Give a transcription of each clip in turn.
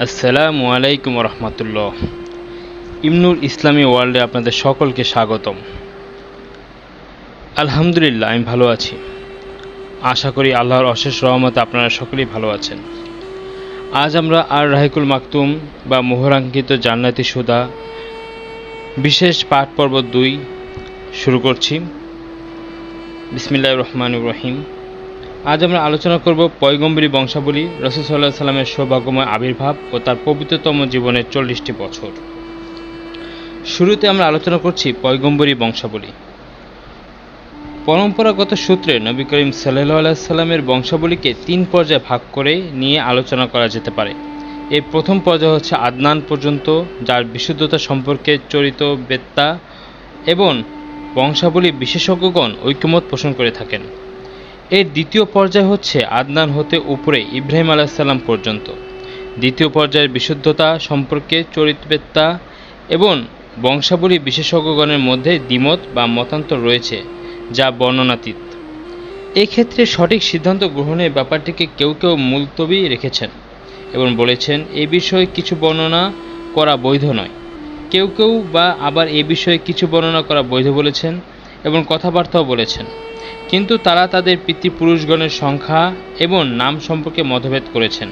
আসসালামু আলাইকুম রহমতুল্লাহ। ইমনুল ইসলামী ওয়ার্ল্ডে আপনাদের সকলকে স্বাগতম। আলহামদুলিল্লাহ, আমি ভালো আছি। আশা করি আল্লাহর অশেষ রহমতে আপনারা সকলেই ভালো আছেন। আজ আমরা আর রাহিকুল মাকতুম বা মোহরাঙ্কিত জান্নাতি সুধা বিশেষ পাঠ পর্ব 2 শুরু করছি। বিসমিল্লাহির রহমানির রহিম। আজ আমরা আলোচনা করব পয়গম্বরী বংশাবলী, রাসূল সাল্লাল্লাহু আলাইহি সাল্লামের সৌভাগ্যময় আবির্ভাব ও তার পবিত্রতম জীবনের 40টি বছর। শুরুতে আমরা আলোচনা করছি পয়গম্বরী বংশাবলী। পরম্পরাগত সূত্রে নবী করিম সাল্লাল্লাহু আলাইহি সাল্লামের বংশাবলীকে 3 পর্যায়ে ভাগ করে নিয়ে আলোচনা করা যেতে পারে। এর প্রথম পর্যায় হচ্ছে আদনান পর্যন্ত, যার বিশুদ্ধতা সম্পর্কে চরিত বেত্তা এবং বংশাবলী বিশেষজ্ঞগণ ঐকমত পোষণ করে থাকেন। এর দ্বিতীয় পর্যায় হচ্ছে আদনান হতে উপরে ইব্রাহিম আলাইহিস সালাম পর্যন্ত। দ্বিতীয় পর্যায়ের বিশুদ্ধতা সম্পর্কে চরিতবেত্তা এবং বংশাবলী বিশেষজ্ঞগণের মধ্যে দ্বিমত বা মতান্তর রয়েছে, যা বর্ণনাতীত। এক্ষেত্রে সঠিক সিদ্ধান্ত গ্রহণের ব্যাপারটিকে কেউ কেউ মুলতবি রেখেছেন এবং বলেছেন এ বিষয়ে কিছু বর্ণনা করা বৈধ নয়। কেউ কেউ বা আবার এ বিষয়ে কিছু বর্ণনা করা বৈধ বলেছেন এবং কথাবার্তাও বলেছেন, কিন্তু তারা তাদের পিতৃপুরুষগণের সংখ্যা এবং নাম সম্পর্কে মতভেদ করেছেন।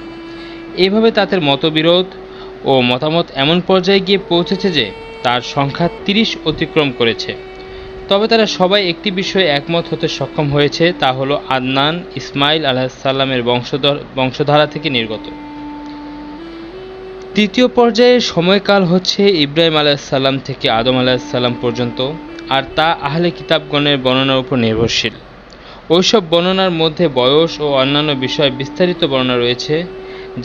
এইভাবে তাদের মতবিরোধ ও মতামত এমন পর্যায়ে গিয়ে পৌঁছেছে যে তার সংখ্যা 30 অতিক্রম করেছে। তবে তারা সবাই একটি বিষয়ে একমত হতে সক্ষম হয়েছে, তা হলো আদনান ইসমাইল আলাইহিস সালামের বংশধারা থেকে নির্গত। তৃতীয় পর্যায়ের সময়কাল হচ্ছে ইব্রাহিম আলাইহিস সালাম থেকে আদম আলাইহিস সালাম পর্যন্ত, আর তা আহলে কিতাবগণের বর্ণনার উপর নির্ভরশীল। ওইসব বর্ণনার মধ্যে বয়স ও অন্যান্য বিষয়ে বিস্তারিত বর্ণনা রয়েছে,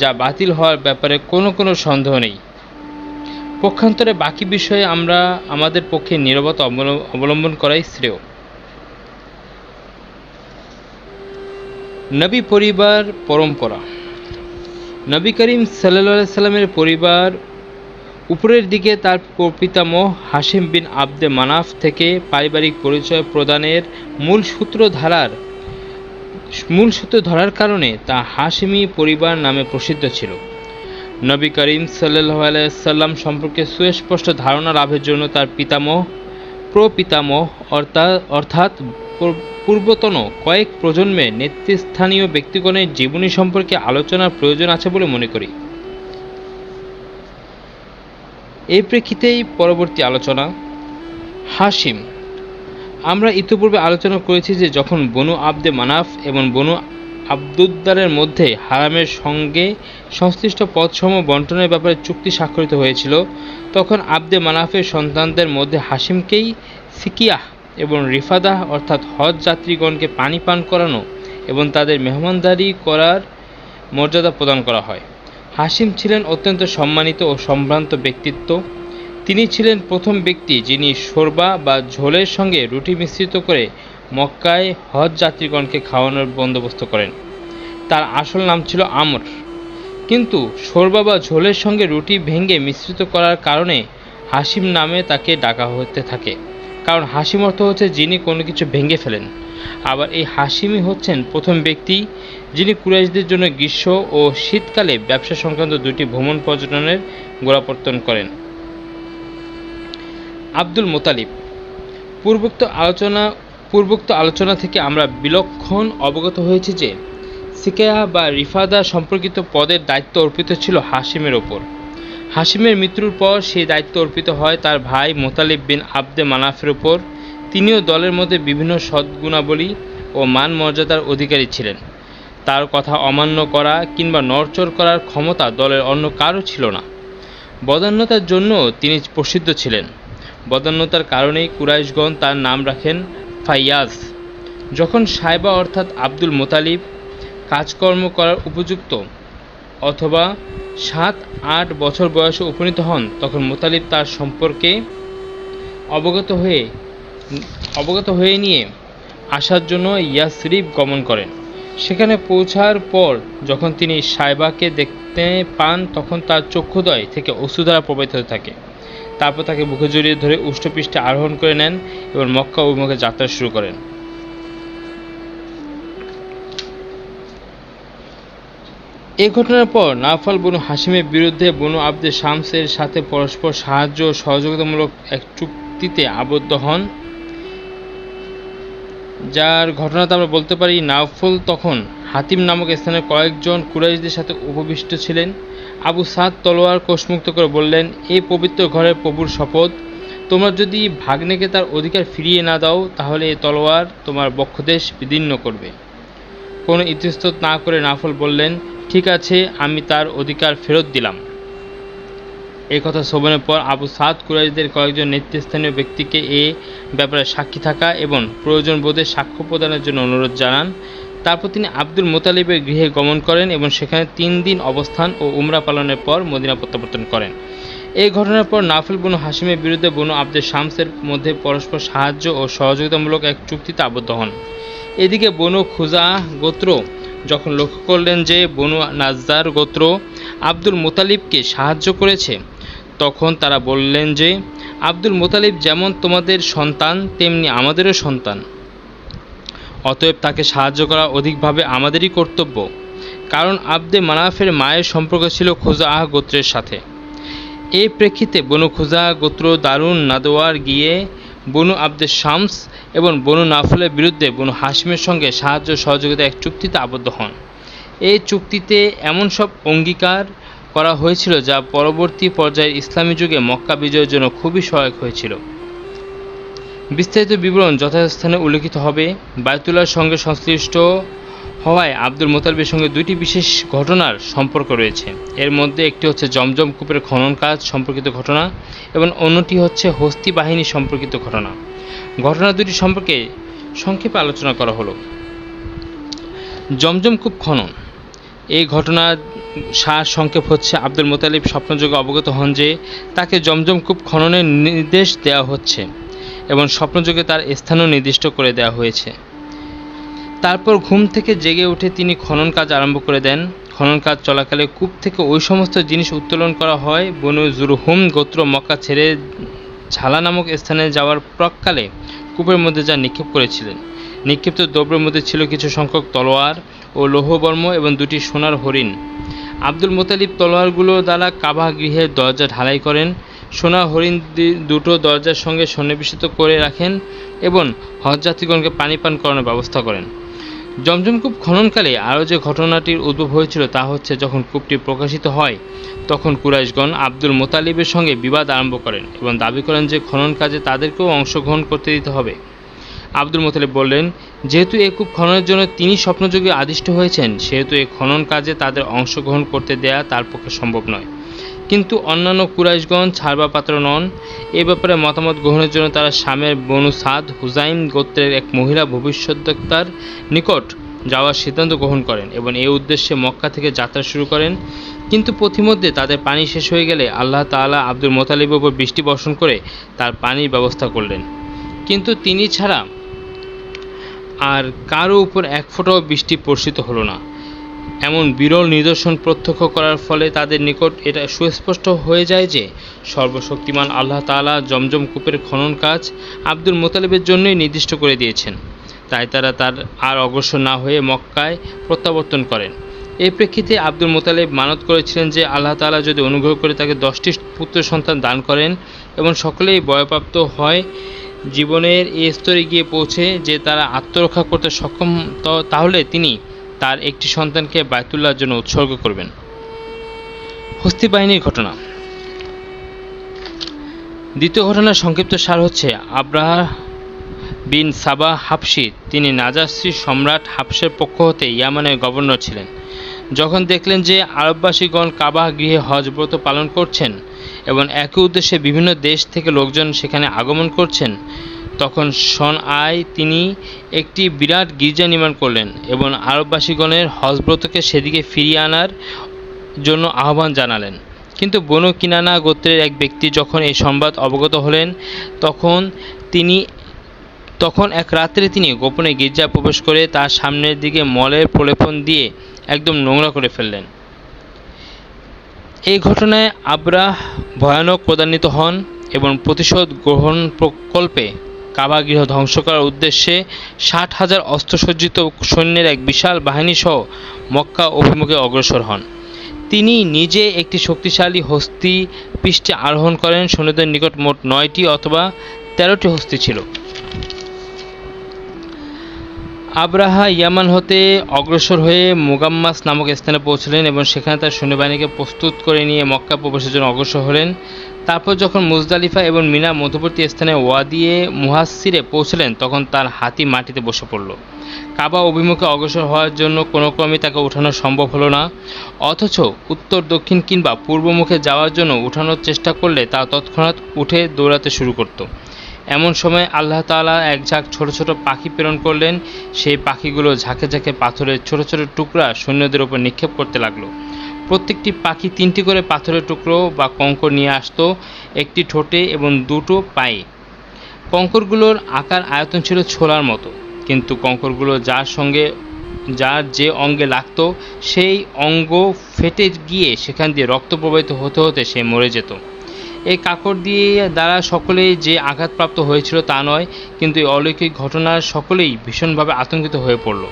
যা বাতিল হওয়ার ব্যাপারে কোনো সন্দেহ নেই। পক্ষান্তরে বাকি বিষয়ে আমরা আমাদের পক্ষে নীরবতা অবলম্বন করাই শ্রেয়। নবী পরিবার পরম্পরা। নবী করিম সাল্লাল্লাহু আলাইহি সাল্লামের পরিবার উপরের দিকে তার পিতামহ হাশিম বিন আব্দে মানাফ থেকে পারিবারিক পরিচয় প্রদানের মূল সূত্র ধরার কারণে তা হাশিমি পরিবার নামে প্রসিদ্ধ ছিল। নবী করিম সাল্লাল্লাহু আলাইহি সাল্লাম সম্পর্কে সুস্পষ্ট ধারণা লাভের জন্য তার পিতামহ, প্রপিতামহ অর্থাৎ পূর্বতন কয়েক প্রজন্মের নেতৃস্থানীয় ব্যক্তিগণের জীবনী সম্পর্কে আলোচনার প্রয়োজন আছে বলে মনে করি। এই প্রেক্ষিতেই পরবর্তী আলোচনা। হাশিম। আমরা ইতিপূর্বে আলোচনা করেছি যে যখন বনু আব্দে মানাফ এবং বনু আব্দুদ্দারের মধ্যে হারামের সঙ্গে সংশ্লিষ্ট পদসমূহ বন্টনের ব্যাপারে চুক্তি স্বাক্ষরিত হয়েছিল, তখন আব্দে মানাফের সন্তানদের মধ্যে হাশিমকেই সিকিয়াহ এবং রিফাদাহ অর্থাৎ হজ যাত্রীগণকে পানি পান করানো এবং তাদের মেহমানদারি করার মর্যাদা প্রদান করা হয়। হাশিম ছিলেন অত্যন্ত সম্মানিত ও সম্ভ্রান্ত ব্যক্তিত্ব। তিনি ছিলেন প্রথম ব্যক্তি যিনি শোরবা বা ঝোলের সঙ্গে রুটি মিশ্রিত করে মক্কায় হজ যাত্রীগণকে খাওয়ানোর বন্দোবস্ত করেন। তার আসল নাম ছিল আমর, কিন্তু শোরবা বা ঝোলের সঙ্গে রুটি ভেঙে মিশ্রিত করার কারণে হাশিম নামে তাকে ডাকা হতে থাকে, কারণ হাশিম অর্থ হচ্ছে যিনি কোনো কিছু ভেঙে ফেলেন। আবার এই হাশিমি হচ্ছেন প্রথম ব্যক্তি যিনি কুরাইশদের জন্য গ্রীষ্ম ও শীতকালে ব্যবসা সংক্রান্ত 2টি ভ্রমণ পর্যটনের গোড়াপত্তন করেন। আব্দুল মুতালিব। পূর্বোক্ত আলোচনা থেকে আমরা বিলক্ষণ অবগত হয়েছি যে সিকিয়াহ বা রিফাদা সম্পর্কিত পদের দায়িত্ব অর্পিত ছিল হাশিমের ওপর। হাশিমের মৃত্যুর পর সেই দায়িত্ব অর্পিত হয় তার ভাই মুতালিব বিন আব্দে মানাফের ওপর। তিনিও দলের মধ্যে বিভিন্ন সদ্গুণাবলী ও মান মর্যাদার অধিকারী ছিলেন। তার কথা অমান্য করা কিংবা নড়চড় করার ক্ষমতা দলের অন্য কারও ছিল না। বদান্যতার জন্য তিনি প্রসিদ্ধ ছিলেন। বদান্যতার কারণেই কুরাইশগণ তার নাম রাখেন ফাইয়াজ। যখন সাইবা অর্থাৎ আব্দুল মুতালিব কাজকর্ম করার উপযুক্ত অথবা 7-8 বছর বয়সে উপনীত হন, তখন মুতালিব তার সম্পর্কে অবগত হয়ে নিয়ে আসার জন্য ইয়াসরিব গমন করেন। সেখানে পৌঁছার পর যখন তিনি সাইবাকে দেখতে পান, তখন তার চক্ষুদ্বয় থেকে অশ্রুধারা প্রবাহিত হতে থাকে। তারপর তাকে বুকে জড়িয়ে ধরে উষ্টপৃষ্ঠে আরোহণ করে নেন এবং মক্কা অভিমুখে যাত্রা শুরু করেন। এই ঘটনার পর নাওফাল বনু হাশিমের বিরুদ্ধে বনু আব্দে শামসের সাথে পরস্পর সাহায্য ও সহযোগিতামূলক এক চুক্তিতে আবদ্ধ হন, যার ঘটনাতে আমরা বলতে পারি নাওফল তখন হাতিম নামক স্থানের কয়েকজন কুরাইশদের সাথে উপবিষ্ট ছিলেন। আবু সাদ তলোয়ার কোষমুক্ত করে বললেন, এই পবিত্র ঘরের প্রভুর শপথ, তোমরা যদি ভাগ্নেকে তার অধিকার ফিরিয়ে না দাও তাহলে এই তলোয়ার তোমার বক্ষদেশ বিদীর্ণ করবে। কোনো ইতস্তত না করে নাওফল বললেন, ঠিক আছে, আমি তার অধিকার ফেরত দিলাম। এই কথা শ্রবণের পর আবু সাদ কুরাইশদের কয়েকজন নেতৃস্থানীয় ব্যক্তিকে এ ব্যাপারে সাক্ষী থাকা এবং প্রয়োজন বোধে সাক্ষ্য প্রদানের জন্য অনুরোধ জানান। তারপর তিনি আব্দুল মুতালিবের গৃহে গমন করেন এবং সেখানে 3 দিন অবস্থান ও উমরা পালনের পর মদিনা প্রত্যাবর্তন করেন। এই ঘটনার পর নাওফল বনু হাশিমের বিরুদ্ধে বনু আব্দে শামসের মধ্যে পরস্পর সাহায্য ও সহযোগিতামূলক এক চুক্তিতে আবদ্ধ হন। এদিকে বনু খুজাআহ গোত্র যখন লক্ষ্য করলেন যে বনু নাজ্জার গোত্র আব্দুল মুতালিবকে সাহায্য করেছে, তখন তারা বললেন যে আব্দুল মুতালিব যেমন তোমাদের সন্তান তেমনি আমাদেরও সন্তান, অতএব তাকে সাহায্য করা অধিকভাবে আমাদেরই কর্তব্য, কারণ আব্দে মানাফের মায়ের সম্পর্ক ছিল খুজাআহ গোত্রের সাথে। এই প্রেক্ষিতে বনু খুজাআহ গোত্র দারুন নাদওয়ার গিয়ে বনু আব্দে শামস এবং বনু নাফলের বিরুদ্ধে বনু হাশিমের সঙ্গে সাহায্য সহযোগিতা এক চুক্তিতে আবদ্ধ হন। এই চুক্তিতে এমন সব অঙ্গীকার করা হয়েছিল যা পরবর্তী পর্যায়ে ইসলামী যুগে মক্কা বিজয়ের জন্য খুবই সহায়ক হয়েছিল। বিস্তারিত বিবরণ যথাস্থানে উল্লেখিত হবে। বায়তুল্লাহর সঙ্গে সংশ্লিষ্ট হওয়ায় আব্দুল মুতালিবের সঙ্গে 2টি বিশেষ ঘটনার সম্পর্ক রয়েছে। এর মধ্যে একটি হচ্ছে জমজম কূপের খনন কাজ সম্পর্কিত ঘটনা এবং অন্যটি হচ্ছে হস্তি বাহিনী সম্পর্কিত ঘটনা। ঘটনা দুটি সম্পর্কে সংক্ষেপে আলোচনা করা হলো। জমজম কূপ খনন। এই ঘটনার সার সংক্ষেপ হচ্ছে, আব্দুল মুতালিব স্বপ্নযোগে অবগত হন যে তাকে জমজম কূপ খননের নির্দেশ দেওয়া হচ্ছে এবং স্বপ্নযোগে তার স্থানও নির্দিষ্ট করে দেওয়া হয়েছে। তারপর ঘুম থেকে জেগে উঠে তিনি খনন কাজ আরম্ভ করে দেন। খনন কাজ চলাকালে কূপ থেকে ওই সমস্ত জিনিস উত্তোলন করা হয় বনু জুরহুম গোত্র মক্কা ছেড়ে ঝালা নামক স্থানে যাওয়ার প্রাক্কালে কূপের মধ্যে যা নিক্ষেপ করেছিলেন। নিক্ষিপ্ত দ্রব্যের মধ্যে ছিল কিছু সংখ্যক তলোয়ার ও লৌহবর্ম এবং 2টি সোনার হরিণ। আব্দুল মুতালিব তলোয়ারগুলো দ্বারা কাবা গৃহের দরজা ঢালাই করেন, সোনার হরিণ 2টো দরজার সঙ্গে সন্নিবেশিত করে রাখেন এবং হজযাত্রীগণকে পানি পান করানোর ব্যবস্থা করেন। জমজম কূপ খননকালে আরও যে ঘটনাটির উদ্ভব হয়েছিল তা হচ্ছে, যখন কূপটি প্রকাশিত হয় তখন কুরাইশগণ আব্দুল মুতালিবের সঙ্গে বিবাদ আরম্ভ করেন এবং দাবি করেন যে খনন কাজে তাদেরকেও অংশগ্রহণ করতে দিতে হবে। আব্দুল মুতালিব বললেন, যেহেতু এই কূপ খননের জন্য তিনি স্বপ্নযোগে আদিষ্ট হয়েছেন, সেহেতু এই খনন কাজে তাদের অংশগ্রহণ করতে দেয়া তার পক্ষে সম্ভব নয়। কিন্তু অন্যান্য কুরাইশগণ ছাড়বা পাত্র নন। এ ব্যাপারে মতামত গ্রহণের জন্য তারা শামের বনু সাদ হুজাইম গোত্রের এক মহিলা ভবিষ্যদ্বক্তার নিকট যাওয়ার সিদ্ধান্ত গ্রহণ করেন এবং এই উদ্দেশ্যে মক্কা থেকে যাত্রা শুরু করেন। কিন্তু পথিমধ্যে তাদের পানি শেষ হয়ে গেলে আল্লাহ তাআলা আব্দুল মুতালিবের উপর বৃষ্টি বর্ষণ করে তার পানির ব্যবস্থা করলেন, কিন্তু তিনি ছাড়া আর কারো উপর এক ফোঁটাও বৃষ্টি বর্ষিত হলো না। এমন বিরল নিদর্শন প্রত্যক্ষ করার ফলে তাদের নিকট এটা সুস্পষ্ট হয়ে যায় যে সর্বশক্তিমান আল্লাহ তাআলা জমজম কূপের খনন কাজ আব্দুল মুতালিবের জন্যই নির্দিষ্ট করে দিয়েছেন। তাই তারা তার আর অগ্রসর না হয়ে মক্কায় প্রত্যাবর্তন করেন। এই প্রেক্ষিতে আব্দুল মুতালিব মানত করেছিলেন যে আল্লাহ তাআলা যদি অনুগ্রহ করে তাকে 10টি পুত্র সন্তান দান করেন এবং সকলেই বয়প্রাপ্ত হয়, জীবনের এই স্তরে গিয়ে পৌঁছে যে তারা আত্মরক্ষা করতে সক্ষম, তাহলে তিনি তার একটি সন্তানকে বায়তুল্লাহর জন্য উৎসর্গ করবেন। হস্তি বাহিনীর ঘটনা। দ্বিতীয় ঘটনার সংক্ষিপ্ত সার হচ্ছে, আবরাহা বিন সাবা হাবশী, তিনি নাজাশী সম্রাট হাবশের পক্ষ হতে ইয়ামানের গভর্নর ছিলেন। যখন দেখলেন যে আরববাসীগণ কাবা গৃহে হজ ব্রত পালন করছেন এবং একই উদ্দেশ্যে বিভিন্ন দেশ থেকে লোকজন সেখানে আগমন করছেন, তখন সনআয় তিনি একটি বিরাট গির্জা নির্মাণ করলেন এবং আরববাসীগণের হজব্রতকে সেদিকে ফিরিয়ে আনার জন্য আহ্বান জানালেন। কিন্তু বনু কিনানা গোত্রের এক ব্যক্তি যখন এই সংবাদ অবগত হলেন, তখন এক রাত্রে তিনি গোপনে গির্জা প্রবেশ করে তার সামনের দিকে মলের প্রলেপন দিয়ে একদম নোংরা করে ফেললেন। এই ঘটনায় আবরাহ ভয়ানক ক্রোধান্বিত হন এবং প্রতিশোধ গ্রহণ প্রকল্পে কাবা গৃহ ধ্বংস করার উদ্দেশ্যে 60,000 অস্ত্রসজ্জিত সৈন্যের এক বিশাল বাহিনী সহ মক্কা অভিমুখে অগ্রসর হন। তিনি নিজে একটি শক্তিশালী হস্তী পৃষ্ঠে আরোহণ করেন। সৈন্যদের নিকট মোট 9টি অথবা 13টি হস্তী ছিল। আব্রাহা ইয়ামান হতে অগ্রসর হয়ে মুগাম্মাস নামক স্থানে পৌঁছলেন এবং সেখানে তার সৈন্যবাহিনীকে প্রস্তুত করে নিয়ে মক্কা প্রবেশের জন্য অগ্রসর হলেন। তারপর যখন মুজদালিফা এবং মিনা মধ্যবর্তী স্থানে ওয়াদিয়ে মুহাসসিরে পৌঁছলেন তখন তার হাতি মাটিতে বসে পড়ল। কাবা অভিমুখে অগ্রসর হওয়ার জন্য কোনো ক্রমেই তাকে ওঠানো সম্ভব হলো না, অথচ উত্তর দক্ষিণ কিংবা পূর্বমুখে যাওয়ার জন্য উঠানোর চেষ্টা করলে তা তৎক্ষণাৎ উঠে দৌড়াতে শুরু করত। এমন সময় আল্লাহ তাআলা এক ঝাঁক ছোট ছোট পাখি প্রেরণ করলেন। সেই পাখিগুলো ঝাঁকে ঝাঁকে পাথরের ছোট ছোট টুকরা সৈন্যদের উপর নিক্ষেপ করতে লাগলো। প্রত্যেকটি পাখি 3টি করে পাথরের টুকরো বা কঙ্কর নিয়ে আসতো, একটি ঠোঁটে এবং 2টো পায়ে। কঙ্করগুলোর আকার আয়তন ছিল ছোলার মতো, কিন্তু কঙ্করগুলো যার যে অঙ্গে লাগতো সেই অঙ্গ ফেটে গিয়ে সেখান দিয়ে রক্ত প্রবাহিত হতে হতে সে মরে যেত। এই কাকর দিয়ে দ্বারা সকলেই যে আঘাতপ্রাপ্ত হয়েছিল তা নয়, কিন্তু এই অলৌকিক ঘটনার সকলেই ভীষণভাবে আতঙ্কিত হয়ে পড়ল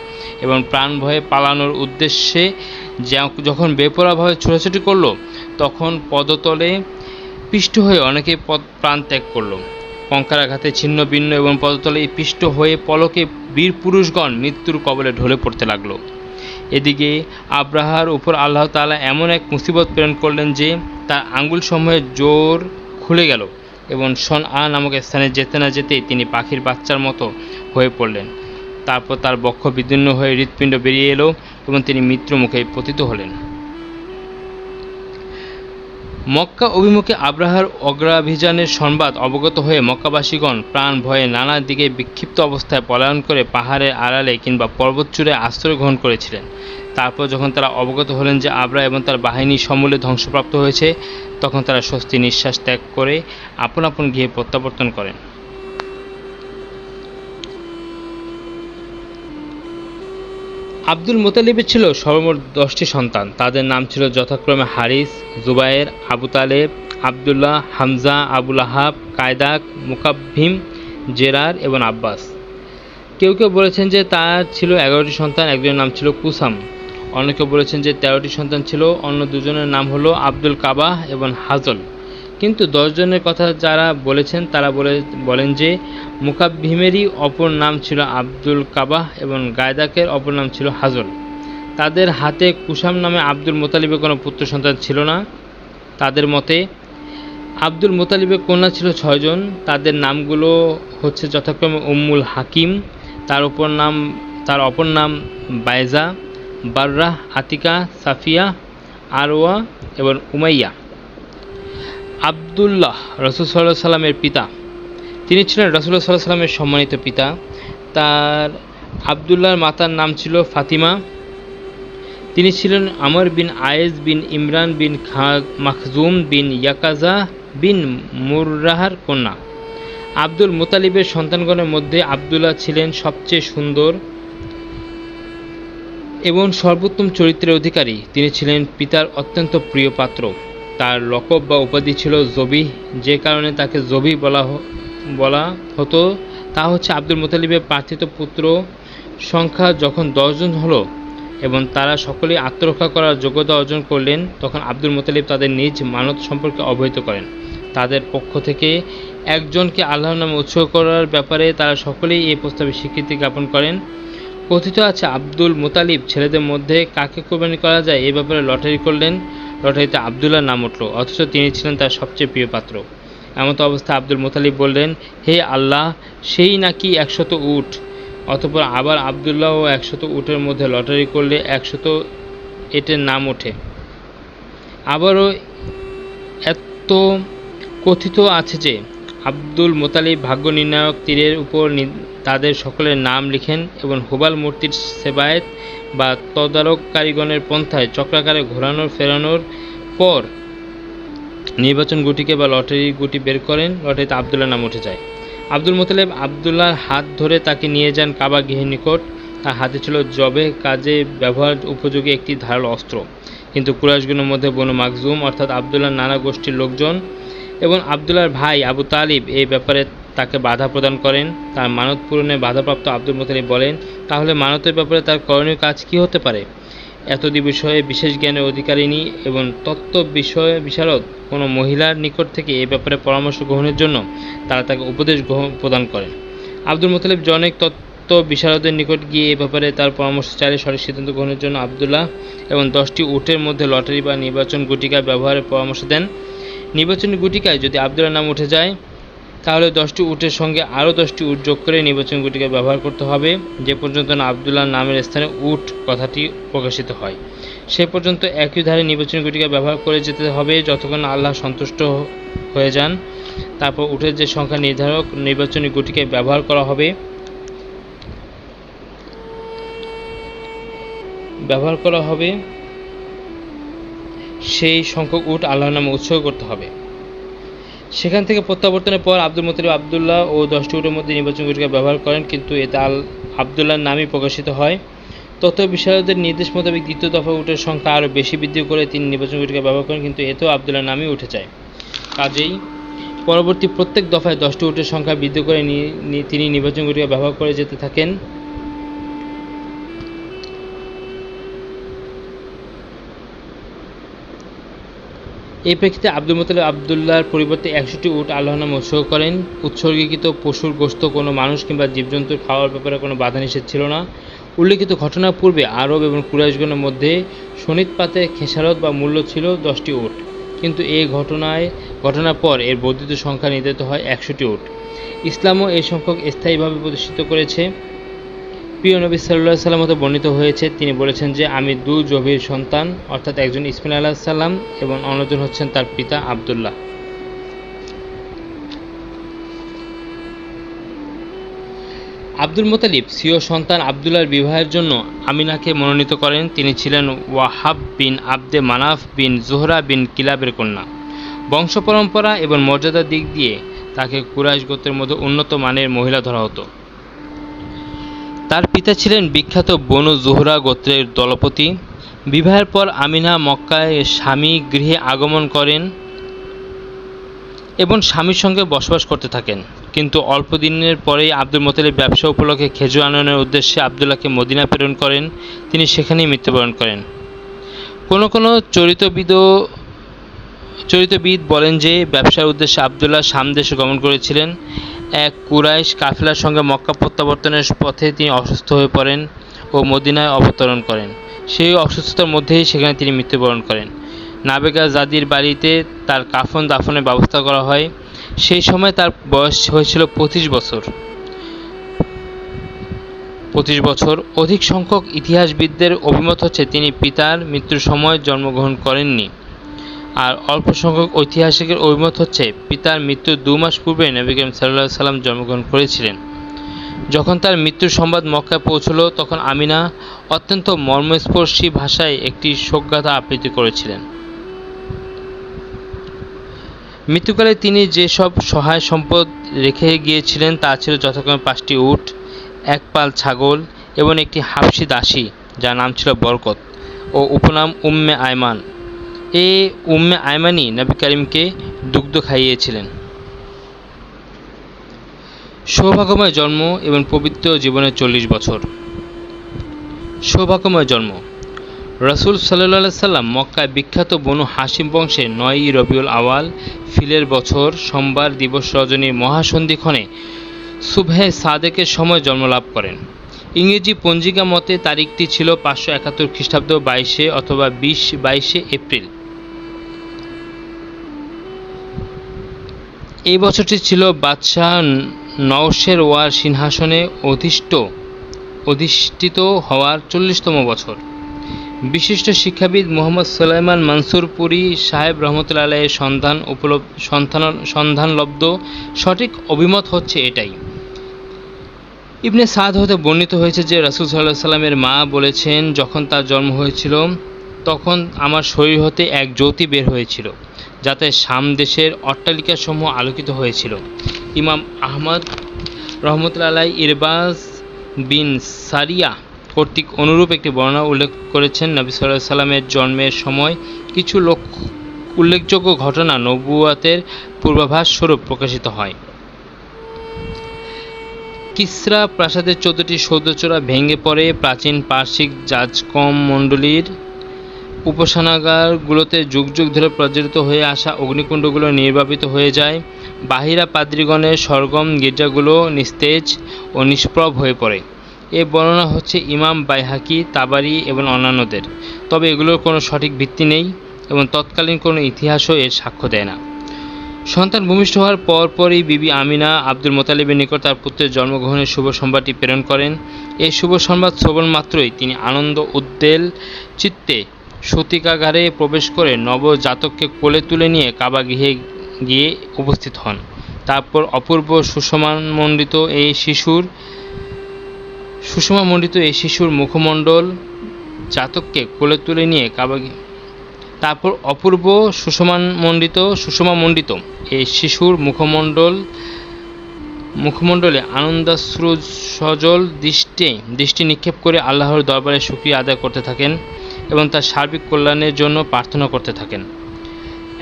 এবং প্রাণ ভয়ে পালানোর উদ্দেশ্যে যখন বেপরোয়াভাবে ছোটাছুটি করল তখন পদতলে পিষ্ট হয়ে অনেকেই প্রাণ ত্যাগ করল। কঙ্কারাঘাতে ছিন্ন ভিন্ন এবং পদতলে পিষ্ট হয়ে পলকে বীর পুরুষগণ মৃত্যুর কবলে ঢলে পড়তে লাগলো। এদিকে আব্রাহার উপর আল্লাহ তাআলা এমন এক মুসিবত প্রেরণ করলেন যে তার আঙ্গুলসমূহের জোর খুলে গেল এবং সনআ নামক স্থানে যেতে না যেতেই তিনি পাখির বাচ্চার মতো হয়ে পড়লেন। তারপর তার বক্ষ বিদীর্ণ হয়ে হৃৎপিণ্ড বেরিয়ে এলো এবং তিনি মৃত্যু মুখে পতিত হলেন। মক্কা অভিমুখে আব্রাহার অগ্রাভিযানের সংবাদ অবগত হয়ে মক্কাবাসীগণ প্রাণ ভয়ে নানা দিকে বিক্ষিপ্ত অবস্থায় পলায়ন করে পাহাড়ের আড়ালে কিংবা পর্বতচূড়ায় আশ্রয় গ্রহণ করেছিলেন। তারপর যখন তারা অবগত হলেন যে আব্রাহা এবং তার বাহিনী সমূলে ধ্বংসপ্রাপ্ত হয়েছে তখন তারা স্বস্তি নিঃশ্বাস ত্যাগ করে আপন আপন গৃহে প্রত্যাবর্তন করেন। আব্দুল মুতালিবের ছিল সর্বমোট 10টি সন্তান। তাদের নাম ছিল যথাক্রমে হারিস, জুবায়ের, আবু তালেব, আবদুল্লাহ, হামজা, আবুল আহাব, কায়দাক, মুকাব্বিম, জেরার এবং আব্বাস। কেউ কেউ বলেছেন যে তার ছিল 11টি সন্তান, একজনের নাম ছিল কুসাম। অন্য কেউ বলেছেন যে 13টি সন্তান ছিল, অন্য দুজনের নাম হলো আব্দুল কাবাহ এবং হাজল। কিন্তু 10 জনের কথা যারা বলেছেন তারা বলেন যে মুকাব্বিমেরই অপর নাম ছিল আব্দুল কাবাহ এবং গায়দাকের অপর নাম ছিল হাজল। তাদের হাতে কুসাম নামে আব্দুল মুতালিবের কোনো পুত্র সন্তান ছিল না। তাদের মতে আব্দুল মুতালিবের কন্যা ছিল 6 জন। তাদের নামগুলো হচ্ছে যথাক্রমে উম্মুল হাকিম, তার অপর নাম বাইজা, বাররাহ, আতিকা, সাফিয়া, আরওয়া এবং উমাইয়া। আবদুল্লাহ রাসূল সাল্লাল্লাহু আলাইহি সাল্লামের পিতা। তিনি ছিলেন রাসূলুল্লাহ সাল্লাল্লাহু আলাইহি সাল্লামের সম্মানিত পিতা। তার আবদুল্লাহর মাতার নাম ছিল ফাতিমা। তিনি ছিলেন আমর বিন আয়েজ বিন ইমরান বিন মাখজুম বিন ইয়াকাজা বিন মুররাহার কন্যা। আব্দুল মুতালিবের সন্তানগণের মধ্যে আবদুল্লাহ ছিলেন সবচেয়ে সুন্দর এবং সর্বোত্তম চরিত্রের অধিকারী। তিনি ছিলেন পিতার অত্যন্ত প্রিয় পাত্র। তার লকব বা উপাধি ছিল জবিহ। যে কারণে তাকে জবিহ বলা হতো তা হচ্ছে আব্দুল মুতালিবের প্রার্থিত পুত্র সংখ্যা যখন 10 জন হলো এবং তারা সকলেই আত্মরক্ষা করার যোগ্যতা অর্জন করলেন তখন আব্দুল মুতালিব তাদের নিজ মানত সম্পর্কে অবহিত করেন। তাদের পক্ষ থেকে একজনকে আল্লাহর নামে উৎসর্গ করার ব্যাপারে তারা সকলেই এই প্রস্তাবে স্বীকৃতি জ্ঞাপন করেন। কথিত আছে আব্দুল মুতালিব ছেলেদের মধ্যে কাকে কোরবানি করা যায় এই ব্যাপারে লটারি করলেন। লটারিতে আবদুল্লাহর নাম উঠল, অথচ তিনি ছিলেন তার সবচেয়ে প্রিয় পাত্র। এমতো অবস্থায় আব্দুল মুতালিব বললেন, হে আল্লাহ, সেই নাকি 100 উট। অতঃপর আবার আবদুল্লাহ ও 100 উটের মধ্যে লটারি করলে 100 এটের নাম ওঠে। আবারও এত কথিত আছে যে আব্দুল মুতালিব ভাগ্য নির্ণায়ক তীরের উপর তাদের সকলের নাম লিখেন এবং হুবাল মূর্তির সেবায়েত বা তদারককারীগণের পন্থায় চক্রাকারে ঘোরানোর ফেরানোর পর নির্বাচন গুটিকে বা লটারি গুটি বের করেন। লটারিতে আবদুল্লাহর নাম উঠে যায়। আব্দুল মুতালিব আবদুল্লাহর হাত ধরে তাকে নিয়ে যান কাবা গৃহের নিকট। তার হাতে ছিল জবে কাজে ব্যবহার উপযোগী একটি ধারালো অস্ত্র। কিন্তু কুরাইশগণের মধ্যে বনু মাখজুম অর্থাৎ আবদুল্লাহর নানা গোষ্ঠীর লোকজন এবং আবদুল্লাহর ভাই আবু তালিব এই ব্যাপারে তাকে বাধা প্রদান করেন। তার মানত পূরণে বাধাপ্রাপ্ত আব্দুল মুত্তালিব বলেন, তাহলে মানতের ব্যাপারে তার করণীয় কাজ কি হতে পারে? এতদি বিষয়ে বিশেষ জ্ঞানের অধিকারিণী এবং তত্ত্ব বিষয়ে বিশারদ কোনো মহিলার নিকট থেকে এ ব্যাপারে পরামর্শ গ্রহণের জন্য তারা তাকে উপদেশ প্রদান করেন। আব্দুল মুত্তালিব জনৈক তত্ত্ব বিশারদের নিকট গিয়ে এ ব্যাপারে তার পরামর্শ চাইলে সঠিক সিদ্ধান্ত গ্রহণের জন্য আবদুল্লাহ এবং 10টি উটের মধ্যে লটারি বা নির্বাচন গুটিকা ব্যবহারের পরামর্শ দেন। নির্বাচনী গুটিকায় যদি আবদুল্লাহর নাম উঠে যায় তাহলে 10টি উটের সঙ্গে আরও 10টি উট যোগ করে নির্বাচন গুটিকা ব্যবহার করতে হবে, যে পর্যন্ত না আবদুল্লাহর নামের স্থানে উট কথাটি প্রকাশিত হয়। সে পর্যন্ত একই ধারে নির্বাচন গুটিকা ব্যবহার করে যেতে হবে যতক্ষণ আল্লাহ সন্তুষ্ট হয়ে যান। তারপর উটের যে সংখ্যা নির্ধারক নির্বাচনী গুটিকায় ব্যবহার করা হবে সেই সংখ্যক উট আল্লাহর নামে উৎসর্গ করতে হবে। সেখান থেকে প্রত্যাবর্তনের পর আব্দুল মুত্তালিব আবদুল্লাহ ও 10টি উটের মধ্যে নির্বাচন গুটিকা ব্যবহার করেন, কিন্তু এতে আবদুল্লাহর নামই প্রকাশিত হয়। তথ্য বিশারদের নির্দেশ মোতাবেক দ্বিতীয় দফা উটের সংখ্যা আরও বেশি বৃদ্ধি করে তিনি নির্বাচন গুটিকা ব্যবহার করেন, কিন্তু এতেও আবদুল্লাহর নামই উঠে যায়। কাজেই পরবর্তী প্রত্যেক দফায় 10টি উটের সংখ্যা বৃদ্ধি করে তিনি নির্বাচন গুটিকা ব্যবহার করে যেতে থাকেন। এই প্রেক্ষিতে আব্দুল মুত্তালিব আবদুল্লাহর পরিবর্তে 61টি উট আল্লাহর নামে উৎসর্গ করেন। উৎসর্গীকৃত পশুর গোশত কোনো মানুষ কিংবা জীবজন্তুর খাওয়ার ব্যাপারে কোনো বাধা নিষেধ ছিল না। উল্লেখিত ঘটনার পূর্বে আরব এবং কুরাইশগণের মধ্যে শোণিতপাতে খেসারত বা মূল্য ছিল 10টি উট, কিন্তু এই ঘটনার পর এর বর্ধিত সংখ্যা নির্ধারিত হয় 100টি উট। ইসলামও এই সংখ্যক স্থায়ীভাবে প্রতিষ্ঠিত করেছে। প্রিয় নবী সাল্লাল্লাহু আলাইহি ওয়াসাল্লাম হতে বর্ণিত হয়েছে, তিনি বলেছেন যে আমি দু জবির সন্তান, অর্থাৎ একজন ইসমাঈল আলাইহিস সালাম এবং অন্যজন হচ্ছেন তার পিতা আবদুল্লাহ। আব্দুল মুত্তালিব স্বীয় সন্তান আবদুল্লাহর বিবাহের জন্য আমিনাকে মনোনীত করেন। তিনি ছিলেন ওয়াহাব বিন আবদে মানাফ বিন জোহরা বিন কিলাবের কন্যা। বংশ পরম্পরা এবং মর্যাদার দিক দিয়ে তাকে কুরাইশ গোত্রের মধ্যে উন্নত মানের মহিলা ধরা হতো। তার পিতা ছিলেন বিখ্যাত বনু জোহরা গোত্রের দলপতি। বিবাহের পর আমিনা মক্কায় স্বামী গৃহে আগমন করেন এবং স্বামীর সঙ্গে বসবাস করতে থাকেন, কিন্তু অল্প দিনের পরেই আব্দুল মুত্তালিব ব্যবসা উপলক্ষে খেজুর আনয়নের উদ্দেশ্যে আবদুল্লাহকে মদিনা প্রেরণ করেন। তিনি সেখানেই মৃত্যুবরণ করেন। কোনো চরিত্রবিদ বলেন যে ব্যবসার উদ্দেশ্যে আবদুল্লাহ শাম দেশে গমন করেছিলেন। এক কুরাইশ কাফিলার সঙ্গে মক্কা প্রত্যাবর্তনের পথে তিনি অসুস্থ হয়ে পড়েন ও মদিনায় অবতরণ করেন। সেই অসুস্থতার মধ্যেই সেখানে তিনি মৃত্যুবরণ করেন। নাবেগা জাদির বাড়িতে তার কাফন দাফনের ব্যবস্থা করা হয়। সেই সময় তার বয়স হয়েছিল 25 বছর। অধিক সংখ্যক ইতিহাসবিদদের অভিমত হচ্ছে তিনি পিতার মৃত্যুর সময় জন্মগ্রহণ করেননি, আর অল্প সংখ্যক ঐতিহাসিকের অভিমত হচ্ছে পিতার মৃত্যুর 2 মাস পূর্বে নবী করিম সাল্লাল্লাহু আলাইহি ওয়াসাল্লাম জন্মগ্রহণ করেছিলেন। যখন তার মৃত্যুর সংবাদ মক্কায় পৌঁছল তখন আমিনা অত্যন্ত মর্মস্পর্শী ভাষায় একটি শোকগাথা আবৃত্তি করেছিলেন। মৃত্যুকালে তিনি যে সব সহায় সম্পদ রেখে গিয়েছিলেন তা ছিল যথাক্রমে 5টি উট, 1 পাল ছাগল এবং একটি হাবশী দাসী যার নাম ছিল বরকত ও উপনাম উম্মে আয়মান। এই উম্মে আয়মানই নবী করিমকে দুগ্ধ খাইয়েছিলেন। সৌভাগ্যময় জন্ম এবং পবিত্র জীবনের 40 বছর। সৌভাগ্যময় জন্ম। রাসূল সাল্লাল্লাহু আলাইহি সাল্লাম মক্কায় বিখ্যাত বনু হাশিম বংশে 9ই রবিউল আওয়াল ফিলের বছর সোমবার দিবস রজনীর মহাসন্ধিক্ষণে সুবহে সাদেকের সময় জন্মলাভ করেন। ইংরেজি পঞ্জিকা মতে তারিখটি ছিল 571 খ্রিস্টাব্দ 22 অথবা 22 এপ্রিল। এই বছরটি ছিল বাদশাহ নওশের ওয়ার সিংহাসনে অধিষ্ঠিত হওয়ার 40তম বছর। বিশিষ্ট শিক্ষাবিদ মুহাম্মদ সুলাইমান মানসুর পুরী সাহেব রহমতুল্লাহ আলাইহির সন্ধানলব্ধ সঠিক অভিমত হচ্ছে এটাই। ইবনে সাদ হতে বর্ণিত হয়েছে যে রাসূল সাল্লাল্লাহু আলাইহি সাল্লামের মা বলেছেন, যখন তার জন্ম হয়েছিল তখন আমার শরীর হতে এক জ্যোতি বের হয়েছিল যাতে শাম দেশের অট্টালিকাসমূহ আলোকিত হয়েছিল। ইমাম আহমদ রহমতুল্লাহ আলাইহি ইরবাজ বিন সারিয়া কর্তৃক অনুরূপ একটি বর্ণনা উল্লেখ করেছেন। নবী সাল্লাল্লাহু আলাইহি সাল্লামের জন্মের সময় কিছু উল্লেখযোগ্য ঘটনা নবুয়াতের পূর্বাভাস স্বরূপ প্রকাশিত হয়। কিসরা প্রাসাদের 14টি সৌধচূড়া ভেঙে পড়ে, প্রাচীন পার্শ্বিক যাজকম মণ্ডলীর উপাসনাগারগুলোতে যুগ যুগ ধরে প্রজ্বলিত হয়ে আসা অগ্নিকুণ্ডগুলো নির্বাপিত হয়ে যায়, বাহিরা পাদ্রীগণের সরগম গির্জাগুলো নিস্তেজ ও নিষ্প্রভ হয়ে পড়ে। এ বর্ণনা হচ্ছে ইমাম বাইহাকি, তাবারি এবং অন্যান্যদের, তবে এগুলোর কোনো সঠিক ভিত্তি নেই এবং তৎকালীন কোনো ইতিহাসও এর সাক্ষ্য দেয় না। সন্তান ভূমিষ্ঠ হওয়ার পরপরই বিবি আমিনা আব্দুল মোতালিবের নিকট তার পুত্রের জন্মগ্রহণের শুভ সংবাদটি প্রেরণ করেন। এই শুভ সংবাদ শ্রবণ মাত্রই তিনি আনন্দ উদ্বেল চিত্তে সতিকাগারে প্রবেশ করে নবজাতককে কোলে তুলে নিয়ে কাবা গৃহে গিয়ে উপস্থিত হন। তারপর অপূর্ব সুষমামণ্ডিত এই শিশুর মুখমণ্ডল জাতককে কোলে তুলে নিয়ে তারপর অপূর্ব সুষমামণ্ডিত এই শিশুর মুখমণ্ডলে আনন্দাশ্রু সজল দৃষ্টি নিক্ষেপ করে আল্লাহর দরবারে শুকরিয়া আদায় করতে থাকেন এবং তার সার্বিক কল্যাণের জন্য প্রার্থনা করতে থাকেন।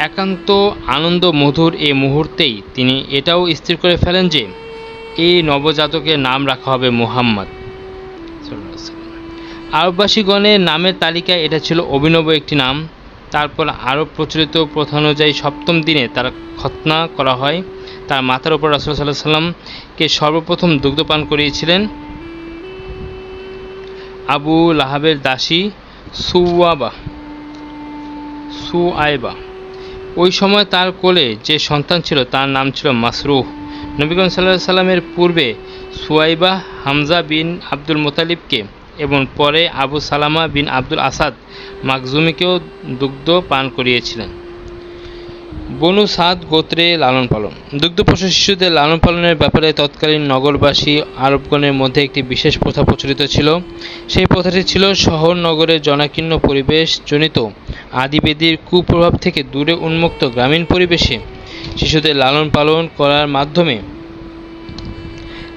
একান্ত আনন্দ মধুর এই মুহূর্তেই তিনি এটাও স্থির করে ফেলেন যে এই নবজাতকের নাম রাখা হবে মুহাম্মদ। আরববাসীগণের নামের তালিকায় এটা ছিল অভিনব একটি নাম। তারপর আরব প্রচলিত প্রথা অনুযায়ী 7ম দিনে তার খতনা করা হয়। তার মাথার উপর রাসূল সাল্লাল্লাহু আলাইহি সাল্লামকে সর্বপ্রথম দুগ্ধপান করিয়েছিলেন আবু লাহাবের দাসী সুয়াইবা। ওই সময় তার কোলে যে সন্তান ছিল তার নাম ছিল মাসরুহ। নবী করিম সাল্লাল্লাহু আলাইহি সাল্লামের পূর্বে সুয়াইবা হামজা বিন আব্দুল মোতালিবকে এবং পরে আবু সালামা বিন আব্দুল আসাদ মাখজুমিকেও দুগ্ধ পান করিয়েছিলেন। বনু সাদ গোত্রে লালন পালন। দুগ্ধপোষ্য শিশুদের লালন পালনের ব্যাপারে তৎকালীন নগরবাসী আরবগণের মধ্যে একটি বিশেষ প্রথা প্রচলিত ছিল। সেই প্রথাটি ছিল শহর নগরের জনাকীর্ণ পরিবেশ জনিত আদিবেদির কুপ্রভাব থেকে দূরে উন্মুক্ত গ্রামীণ পরিবেশে শিশুদের লালন পালন করার মাধ্যমে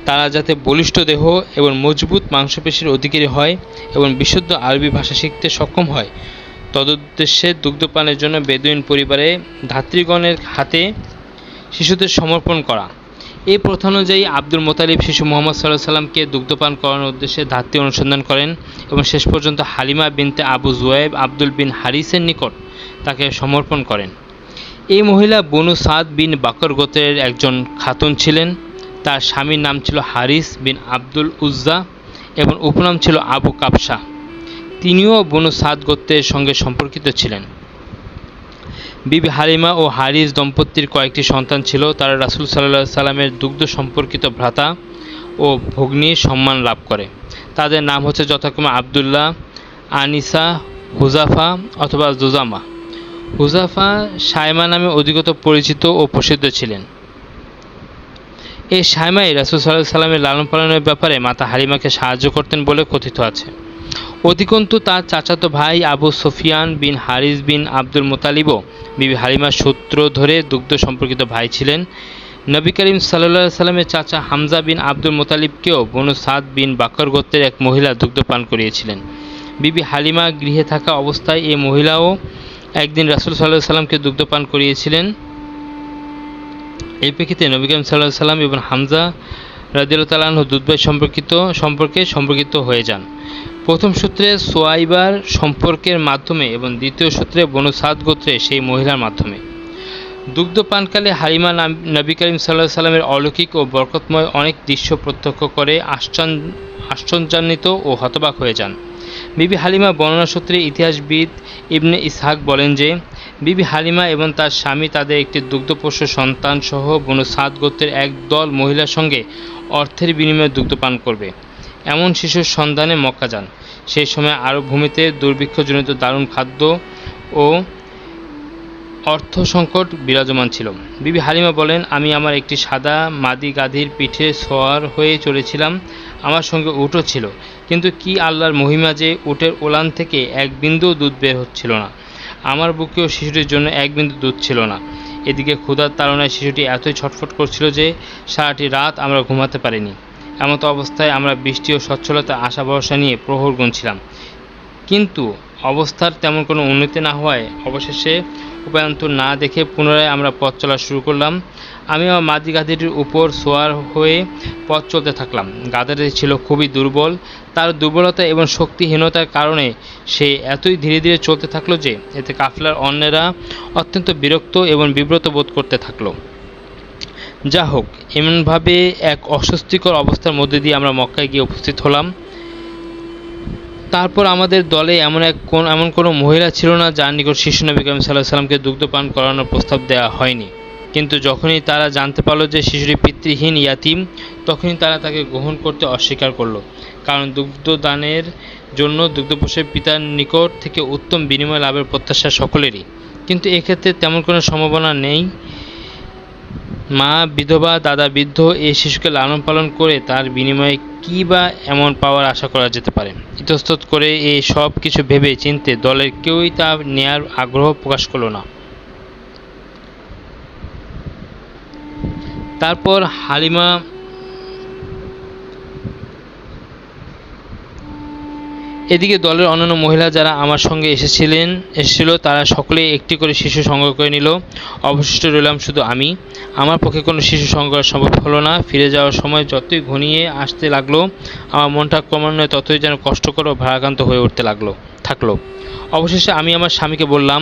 তারা যাতে বলিষ্ঠ দেহ এবং মজবুত মাংসপেশির অধিকারী হয় এবং বিশুদ্ধ আরবি ভাষা শিখতে সক্ষম হয়, তদুদ্দেশ্যে দুগ্ধপানের জন্য বেদুইন পরিবারে ধাত্রীগণের হাতে শিশুদের সমর্পণ করা। এই প্রথা অনুযায়ী আব্দুল মোতালিব শিশু মুহাম্মদ সাল্লাল্লাহু আলাইহি সাল্লামকে দুগ্ধপান করানোর উদ্দেশ্যে ধাত্রী অনুসন্ধান করেন এবং শেষ পর্যন্ত হালিমা বিনতে আবু জুয়াইব আব্দুল বিন হারিসের নিকট তাকে সমর্পণ করেন। এই মহিলা বনু সাদ বিন বাকর গোত্রের একজন খাতুন ছিলেন। তার স্বামীর নাম ছিল হারিস বিন আব্দুল উজ্জা এবং উপনাম ছিল আবু কাবসা। তিনিও বনু সাদ গোত্রের সঙ্গে সম্পর্কিত ছিলেন। বিবি হালিমা ও হারিস দম্পতির কয়েকটি সন্তান ছিল। তারা রাসূল সাল্লাল্লাহু আলাইহি সাল্লামের দুগ্ধ সম্পর্কিত ভ্রাতা ও ভগ্নীর সম্মান লাভ করে। তাদের নাম হচ্ছে যথাক্রমে আবদুল্লাহ, আনিসা, হুজাফা অথবা জুজামা। হুজাফা সায়মা নামে অধিকতর পরিচিত ও প্রসিদ্ধ ছিলেন। এই সায়মাই রাসূল সাল্লাল্লাহু আলাইহি সাল্লামের লালন পালনের ব্যাপারে মাতা হালিমাকে সাহায্য করতেন বলে কথিত আছে। অধিকন্তু তার চাচাতো ভাই আবু সুফিয়ান বিন হারিস বিন আব্দুল মোতালিবও বিবি হালিমার সূত্র ধরে দুগ্ধ সম্পর্কিত ভাই ছিলেন। নবী করিম সাল্লাল্লাহু আলাইহি সাল্লামের চাচা হামজা বিন আব্দুল মোতালিবকেও বনু সাদ বিন বাকর গোত্রের এক মহিলা দুগ্ধপান করিয়েছিলেন। বিবি হালিমা গৃহে থাকা অবস্থায় এই মহিলাও একদিন রাসূল সাল্লাল্লাহু আলাইহি সাল্লামকে দুগ্ধপান করিয়েছিলেন। এই প্রেক্ষিতে নবী করিম সাল্লাল্লাহু আলাইহি সাল্লাম এবং হামজা রাদিয়াল্লাহু তাআলা আনহু দুধভাই সম্পর্কে হয়ে যান। প্রথম সূত্রে সোয়াইবার সম্পর্কের মাধ্যমে এবং দ্বিতীয় সূত্রে বনু সাদ গোত্রে সেই মহিলার মাধ্যমে। দুগ্ধপানকালে হালিমা নবী করিম সাল্লাল্লাহু আলাইহি সাল্লামের অলৌকিক ও বরকতময় অনেক দৃশ্য প্রত্যক্ষ করে আশ্চর্যান্বিত ও হতবাক হয়ে যান। বিবি হালিমা বর্ণনা সূত্রে ইতিহাসবিদ ইবনে ইসহাক বলেন যে বিবি হালিমা এবং তার স্বামী তাদের একটি দুগ্ধপোষ্য সন্তান সহ বনু সাদ গোত্রের এক দল মহিলার সঙ্গে অর্থের বিনিময়ে দুগ্ধপান করবে এমন শিশুর সন্ধানে মক্কা যান। সেই সময় আরব ভূমিতে দুর্ভিক্ষজনিত দারুণ খাদ্য ও অর্থ সংকট বিরাজমান ছিল। বিবি হালিমা বলেন, আমি আমার একটি সাদা মাদি গাধীর পিঠে সওয়ার হয়ে চলেছিলাম। আমার সঙ্গে উটও ছিল, কিন্তু কি আল্লাহর মহিমা যে উটের ওলান থেকে এক বিন্দুও দুধ বের হচ্ছিল না। আমার বুকেও শিশুটির জন্য এক বিন্দু দুধ ছিল না। এদিকে ক্ষুধার তাড়নায় শিশুটি এতই ছটফট করছিল যে সারাটি রাত আমরা ঘুমাতে পারিনি। এমতো অবস্থায় আমরা বৃষ্টি ও সচ্ছলতা আশা ভরসা নিয়ে প্রহর গুনছিলাম, কিন্তু অবস্থার তেমন কোনো উন্নতি না হওয়ায় অবশেষে উপায়ন্তর না দেখে পুনরায় আমরা পথ চলা শুরু করলাম। আমি আমার মাঝি গাধাটির উপর সোয়ার হয়ে পথ চলতে থাকলাম। গাধাটি ছিল খুবই দুর্বল। তার দুর্বলতা এবং শক্তিহীনতার কারণে সে এতই ধীরে ধীরে চলতে থাকলো যে এতে কাফেলার অন্যেরা অত্যন্ত বিরক্ত এবং বিব্রত বোধ করতে থাকলো। যা হোক, এমনভাবে এক অস্বস্তিকর অবস্থার মধ্যে দিয়ে আমরা মক্কায় গিয়ে উপস্থিত হলাম। তারপর আমাদের দলে এমন কোনো মহিলা ছিল না যার নিকট শিশু নবী করিম সাল্লাল্লাহু আলাইহি ওয়াসাল্লামকে দুগ্ধপান করানোর প্রস্তাব দেওয়া হয়নি। কিন্তু যখনই তারা জানতে পারল যে শিশুটি পিতৃহীন ইয়াতীম, তখনই তারা তাকে গ্রহণ করতে অস্বীকার করল। কারণ দুগ্ধদানের জন্য দুগ্ধপোষ্যের পিতার নিকট থেকে উত্তম বিনিময় লাভের প্রত্যাশা সকলেরই, কিন্তু এক্ষেত্রে তেমন কোনো সম্ভাবনা নেই। মা বিধবা, দাদা বৃদ্ধ এই শিশুকে লালন পালন করে তার বিনিময়ে কী বা এমন পাওয়ার আশা করা যেতে পারে। ইতস্তত করে এই সব কিছু ভেবে চিনতে দলের কেউই তা নেয়ার আগ্রহ প্রকাশ করল না। তারপর হালিমা এদিকে দলের অন্যান্য মহিলা যারা আমার সঙ্গে এসেছিল তারা সকলেই একটি করে শিশু সংগ্রহ করে নিল। অবশিষ্ট রইলাম শুধু আমি। আমার পক্ষে কোনো শিশু সংগ্রহ সম্ভব হলো না। ফিরে যাওয়ার সময় যতই ঘনিয়ে আসতে লাগলো, আমার মনটা ক্রমান্বয়ে ততই যেন কষ্টকর ও ভারাক্রান্ত হয়ে উঠতে থাকলো। অবশেষে আমি আমার স্বামীকে বললাম,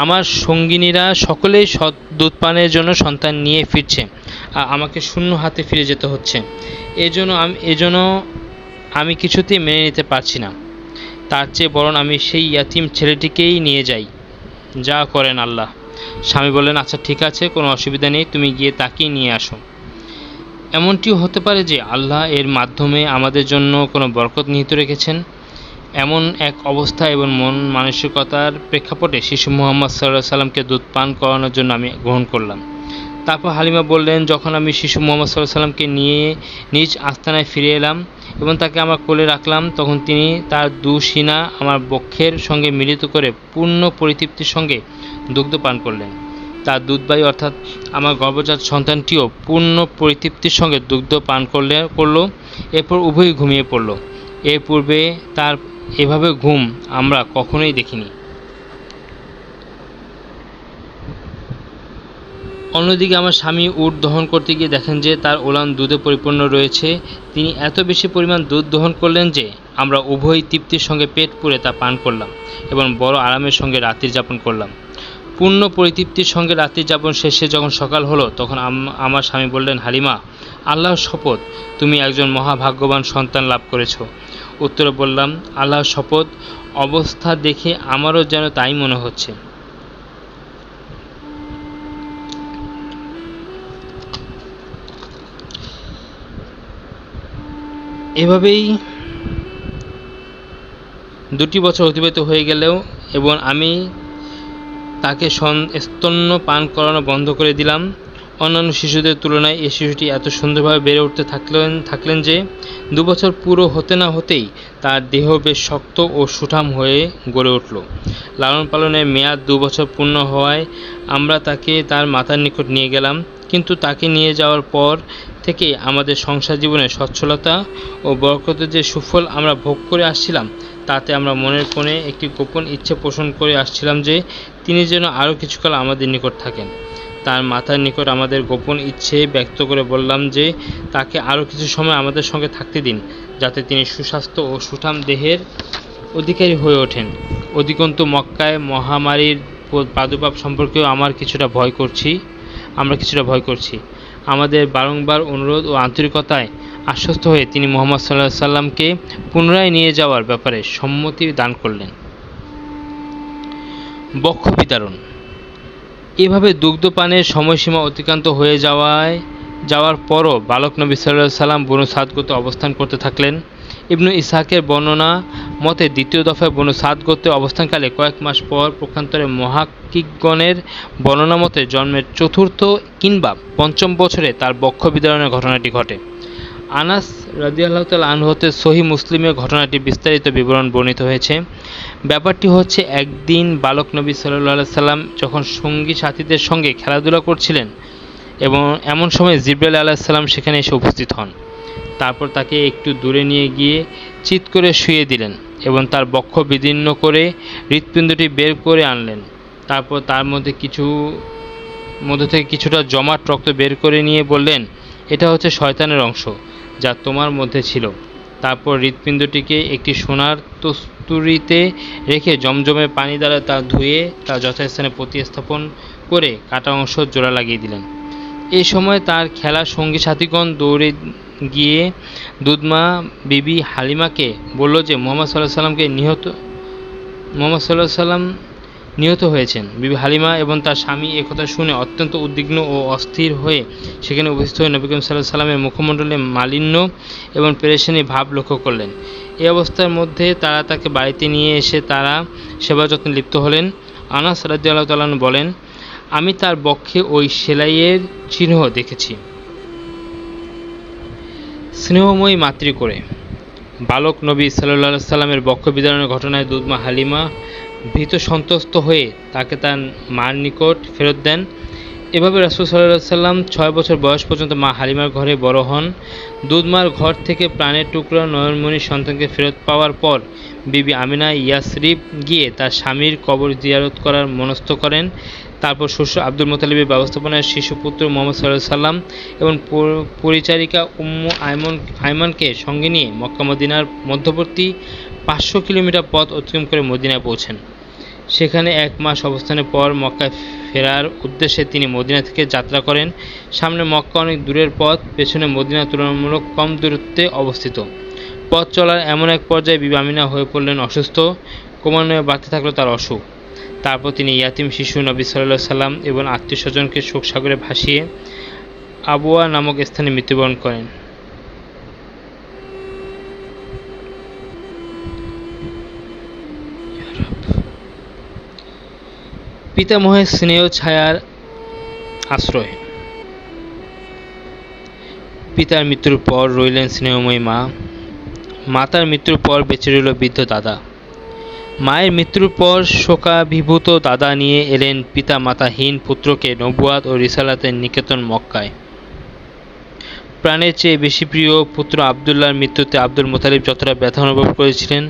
আমার সঙ্গিনীরা সকলেই দুধ পানের জন্য সন্তান নিয়ে ফিরছে আর আমাকে শূন্য হাতে ফিরে যেতে হচ্ছে। এজন্য আমি কিছুতেই মেনে নিতে পারছি না। তার চেয়ে বরং আমি সেই ইয়াতীম ছেলেটিকেই নিয়ে যাই, যা করেন আল্লাহ। স্বামী বললেন, আচ্ছা ঠিক আছে, কোনো অসুবিধা নেই, তুমি গিয়ে তাকেই নিয়ে আসো। এমনটিও হতে পারে যে আল্লাহ এর মাধ্যমে আমাদের জন্য কোনো বরকত নিহিত রেখেছেন। এমন এক অবস্থা এবং মন মানসিকতার প্রেক্ষাপটে শিশু মুহাম্মদ সাল্লাল্লাহু আলাইহি ওয়াসাল্লামকে দুধ পান করানোর জন্য আমি গ্রহণ করলাম। তারপর হালিমা বললেন, যখন আমি শিশু মুহাম্মদ সাল্লাল্লাহু আলাইহি ওয়াসাল্লামকে নিয়ে নিজ আস্তানায় ফিরে এলাম এবং তাকে আমার কোলে রাখলাম, তখন তিনি তার দু'সিনা আমার বক্ষের সঙ্গে মিলিত করে পূর্ণ পরিতৃপ্তির সঙ্গে দুগ্ধ পান করলেন। তার দুধবাহী অর্থাৎ আমার গর্ভজাত সন্তানটিও পূর্ণ পরিতৃপ্তির সঙ্গে দুগ্ধ পান করল। এরপর উভয়ই ঘুমিয়ে পড়ল। এর পূর্বে তার এভাবে ঘুম আমরা কখনোই দেখিনি। অন্যদিকে আমার স্বামী উট দহন করতে গিয়ে দেখেন যে তার ওলান দুধে পরিপূর্ণ রয়েছে। তিনি এত বেশি পরিমাণ দুধ দহন করলেন যে আমরা উভয়ই তৃপ্তির সঙ্গে পেট পুরে তা পান করলাম এবং বড় আরামের সঙ্গে রাত্রি যাপন করলাম। পূর্ণ পরিতৃপ্তির সঙ্গে রাত্রি যাপন শেষে যখন সকাল হলো, তখন আমার স্বামী বললেন, হালিমা, আল্লাহর শপথ, তুমি একজন মহাভাগ্যবান সন্তান লাভ করেছ। উত্তরে বললাম, আল্লাহর শপথ, অবস্থা দেখে আমারও যেন তাই মনে হচ্ছে। এভাবেই 2টি বছর অতিবাহিত হয়ে গেলেও এবং আমি তাকে স্তন্য পান করানো বন্ধ করে দিলাম। অন্যান্য শিশুদের তুলনায় এই শিশুটি এত সুন্দরভাবে বেড়ে উঠতে থাকলেন যে 2 বছর পুরো হতে না হতেই তার দেহ বেশ শক্ত ও সুঠাম হয়ে গড়ে উঠল। লালন পালনের মেয়াদ 2 বছর পূর্ণ হওয়ায় আমরা তাকে তার মাতার নিকট নিয়ে গেলাম। কিন্তু তাকে নিয়ে যাওয়ার পর থেকে আমাদের সংসার জীবনে সচ্ছলতা ও বরকতের যে সুফল আমরা ভোগ করে আসছিলাম, তাতে আমরা মনের কোণে একটি গোপন ইচ্ছে পোষণ করে আসছিলাম যে তিনি যেন আরও কিছুকাল আমাদের নিকট থাকেন। তার মাতার নিকট আমাদের গোপন ইচ্ছে ব্যক্ত করে বললাম যে তাকে আরও কিছু সময় আমাদের সঙ্গে থাকতে দিন, যাতে তিনি সুস্বাস্থ্য ও সুঠাম দেহের অধিকারী হয়ে ওঠেন। অধিকন্তু মক্কায় মহামারীর প্রাদুর্ভাব সম্পর্কেও আমরা কিছুটা ভয় করছি। আমাদের বারংবার অনুরোধ ও আন্তরিকতায় আশ্বস্ত হয়ে তিনি মুহাম্মদ সাল্লাল্লাহু আলাইহি ওয়াসাল্লামকে পুনরায় নিয়ে যাওয়ার ব্যাপারে সম্মতি দান করলেন। বক্ষ বিতরণ। এভাবে দুগ্ধপানের সময়সীমা অতিক্রান্ত হয়ে যাওয়ার পরও বালক নবী সাল্লাল্লাহু আলাইহি ওয়াসাল্লাম বনু সাদ গোত্রে অবস্থান করতে থাকলেন। ইবনু ইসহাকের বর্ণনা মতে দ্বিতীয় দফায় বনু সাদ গোত্রে অবস্থানকালে কয়েক মাস পর পক্ষান্তরে মুহাক্কিকগণের বর্ণনা মতে জন্মের 4র্থ কিংবা 5ম বছরে তার বক্ষ বিতরণের ঘটনাটি ঘটে। আনাস রাদিয়াল্লাহু তাআলা আনহু হতে সহিহ মুসলিমের ঘটনাটি বিস্তারিত বিবরণ বর্ণিত হয়েছে। ব্যাপারটি হচ্ছে, একদিন বালক নবী সাল্লাল্লাহু আলাইহি সাল্লাম যখন সঙ্গী সাথীদের সঙ্গে খেলাধুলা করছিলেন এবং এমন সময় জিবরাইল আলাইহিস সালাম সেখানে এসে উপস্থিত হন। তারপর তাকে একটু দূরে নিয়ে গিয়ে চিৎ করে শুইয়ে দিলেন এবং তার বক্ষ বিদীর্ণ করে হৃৎপিণ্ডটি বের করে আনলেন। তারপর তার মধ্যে থেকে কিছুটা জমাট রক্ত বের করে নিয়ে বললেন, এটা হচ্ছে শয়তানের অংশ যা তোমার মধ্যে ছিল। তারপর হৃৎপিণ্ডটিকে একটি সোনার তস্তুরিতে রেখে জমজমের পানি দ্বারা তা ধুয়ে তা যথাস্থানে প্রতিস্থাপন করে কাটা অংশ জোড়া লাগিয়ে দিলেন। এই সময় তার খেলার সঙ্গী সাথীগণ দৌড়ে গিয়ে দুধমা বিবি হালিমাকে বলল যে মুহাম্মদ সাল্লাল্লাহু আলাইহি সাল্লাম নিহত হয়েছেন। বিবি হালিমা এবং তার স্বামী একথা শুনে অত্যন্ত উদ্বিগ্ন ও অস্থির হয়ে সেখানে উপস্থিত হয়ে নবী করিম সাল্লাল্লাহু আলাইহি সাল্লামের মুখমণ্ডলে মালিন্য এবং পেরেশানি ভাব লক্ষ্য করলেন। এই অবস্থার মধ্যে তারা তাকে বাড়িতে নিয়ে এসে তারা সেবা যত্নে লিপ্ত হলেন। আনাস রাদিয়াল্লাহু তাআলা আনহু বলেন, আমি তার বক্ষে ওই সেলাইয়ের চিহ্ন দেখেছি। স্নেহময়ী মাতৃ করে বালক নবী সাল্লাল্লাহু আলাইহি সাল্লামের বক্ষ বিদারণের ঘটনায় দুধমা হালিমা ভীত সন্ত্রস্ত হয়ে তাকে তার মার নিকট ফেরত দেন। এভাবে রাসূল সাল্লাল্লাহু আলাইহি সাল্লাম 6 বছর বয়স পর্যন্ত মা হালিমার ঘরে বড় হন। দুধমার ঘর থেকে প্রাণের টুকরা নয়নমণির সন্তানকে ফেরত পাওয়ার পর বিবি আমিনা ইয়াসরিব গিয়ে তার স্বামীর কবর জিয়ারত করার মনস্থ করেন। তারপর শ্বশুর আব্দুল মুত্তালিবের ব্যবস্থাপনায় শিশুপুত্র মুহাম্মদ সাল্লাল্লাহু আলাইহি সাল্লাম এবং পরিচারিকা উম্মু আইমানকে সঙ্গে নিয়ে মক্কা মদিনার মধ্যবর্তী 500 কিলোমিটার পথ অতিক্রম করে মদিনায় পৌঁছেন। সেখানে 1 মাস অবস্থানের পর মক্কায় ফেরার উদ্দেশ্যে তিনি মদিনা থেকে যাত্রা করেন। সামনে মক্কা অনেক দূরের পথ, পেছনে মদিনা তুলনামূলক কম দূরত্বে অবস্থিত। পথ চলার এমন এক পর্যায়ে বিবি আমিনা হয়ে পড়লেন অসুস্থ। ক্রমান্বয়ে বাড়তে থাকলো তার অসুখ। তারপর তিনি ইয়াতিম শিশু নবী সাল্লাল্লাহু আলাইহি সাল্লাম এবং আত্মীয়স্বজনকে শোকসাগরে ভাসিয়ে আবওয়া নামক স্থানে মৃত্যুবরণ করেন। পিতামহের স্নেহ ছায়ার আশ্রয়। পিতার মৃত্যুর পর রইলেন স্নেহময়ী মা। মাতার মৃত্যুর পর বেঁচে রইল বৃদ্ধ দাদা। মায়ের মৃত্যুর পর শোকাভিভূত দাদা নিয়ে এলেন পিতা মাতাহীন পুত্রকে নবুয়াত ও রিসালাতের নিকেতন মক্কায়। প্রাণের চেয়ে বেশি প্রিয় পুত্র আবদুল্লাহর মৃত্যুতে আব্দুল মুত্তালিব যতটা ব্যথা অনুভব করেছিলেন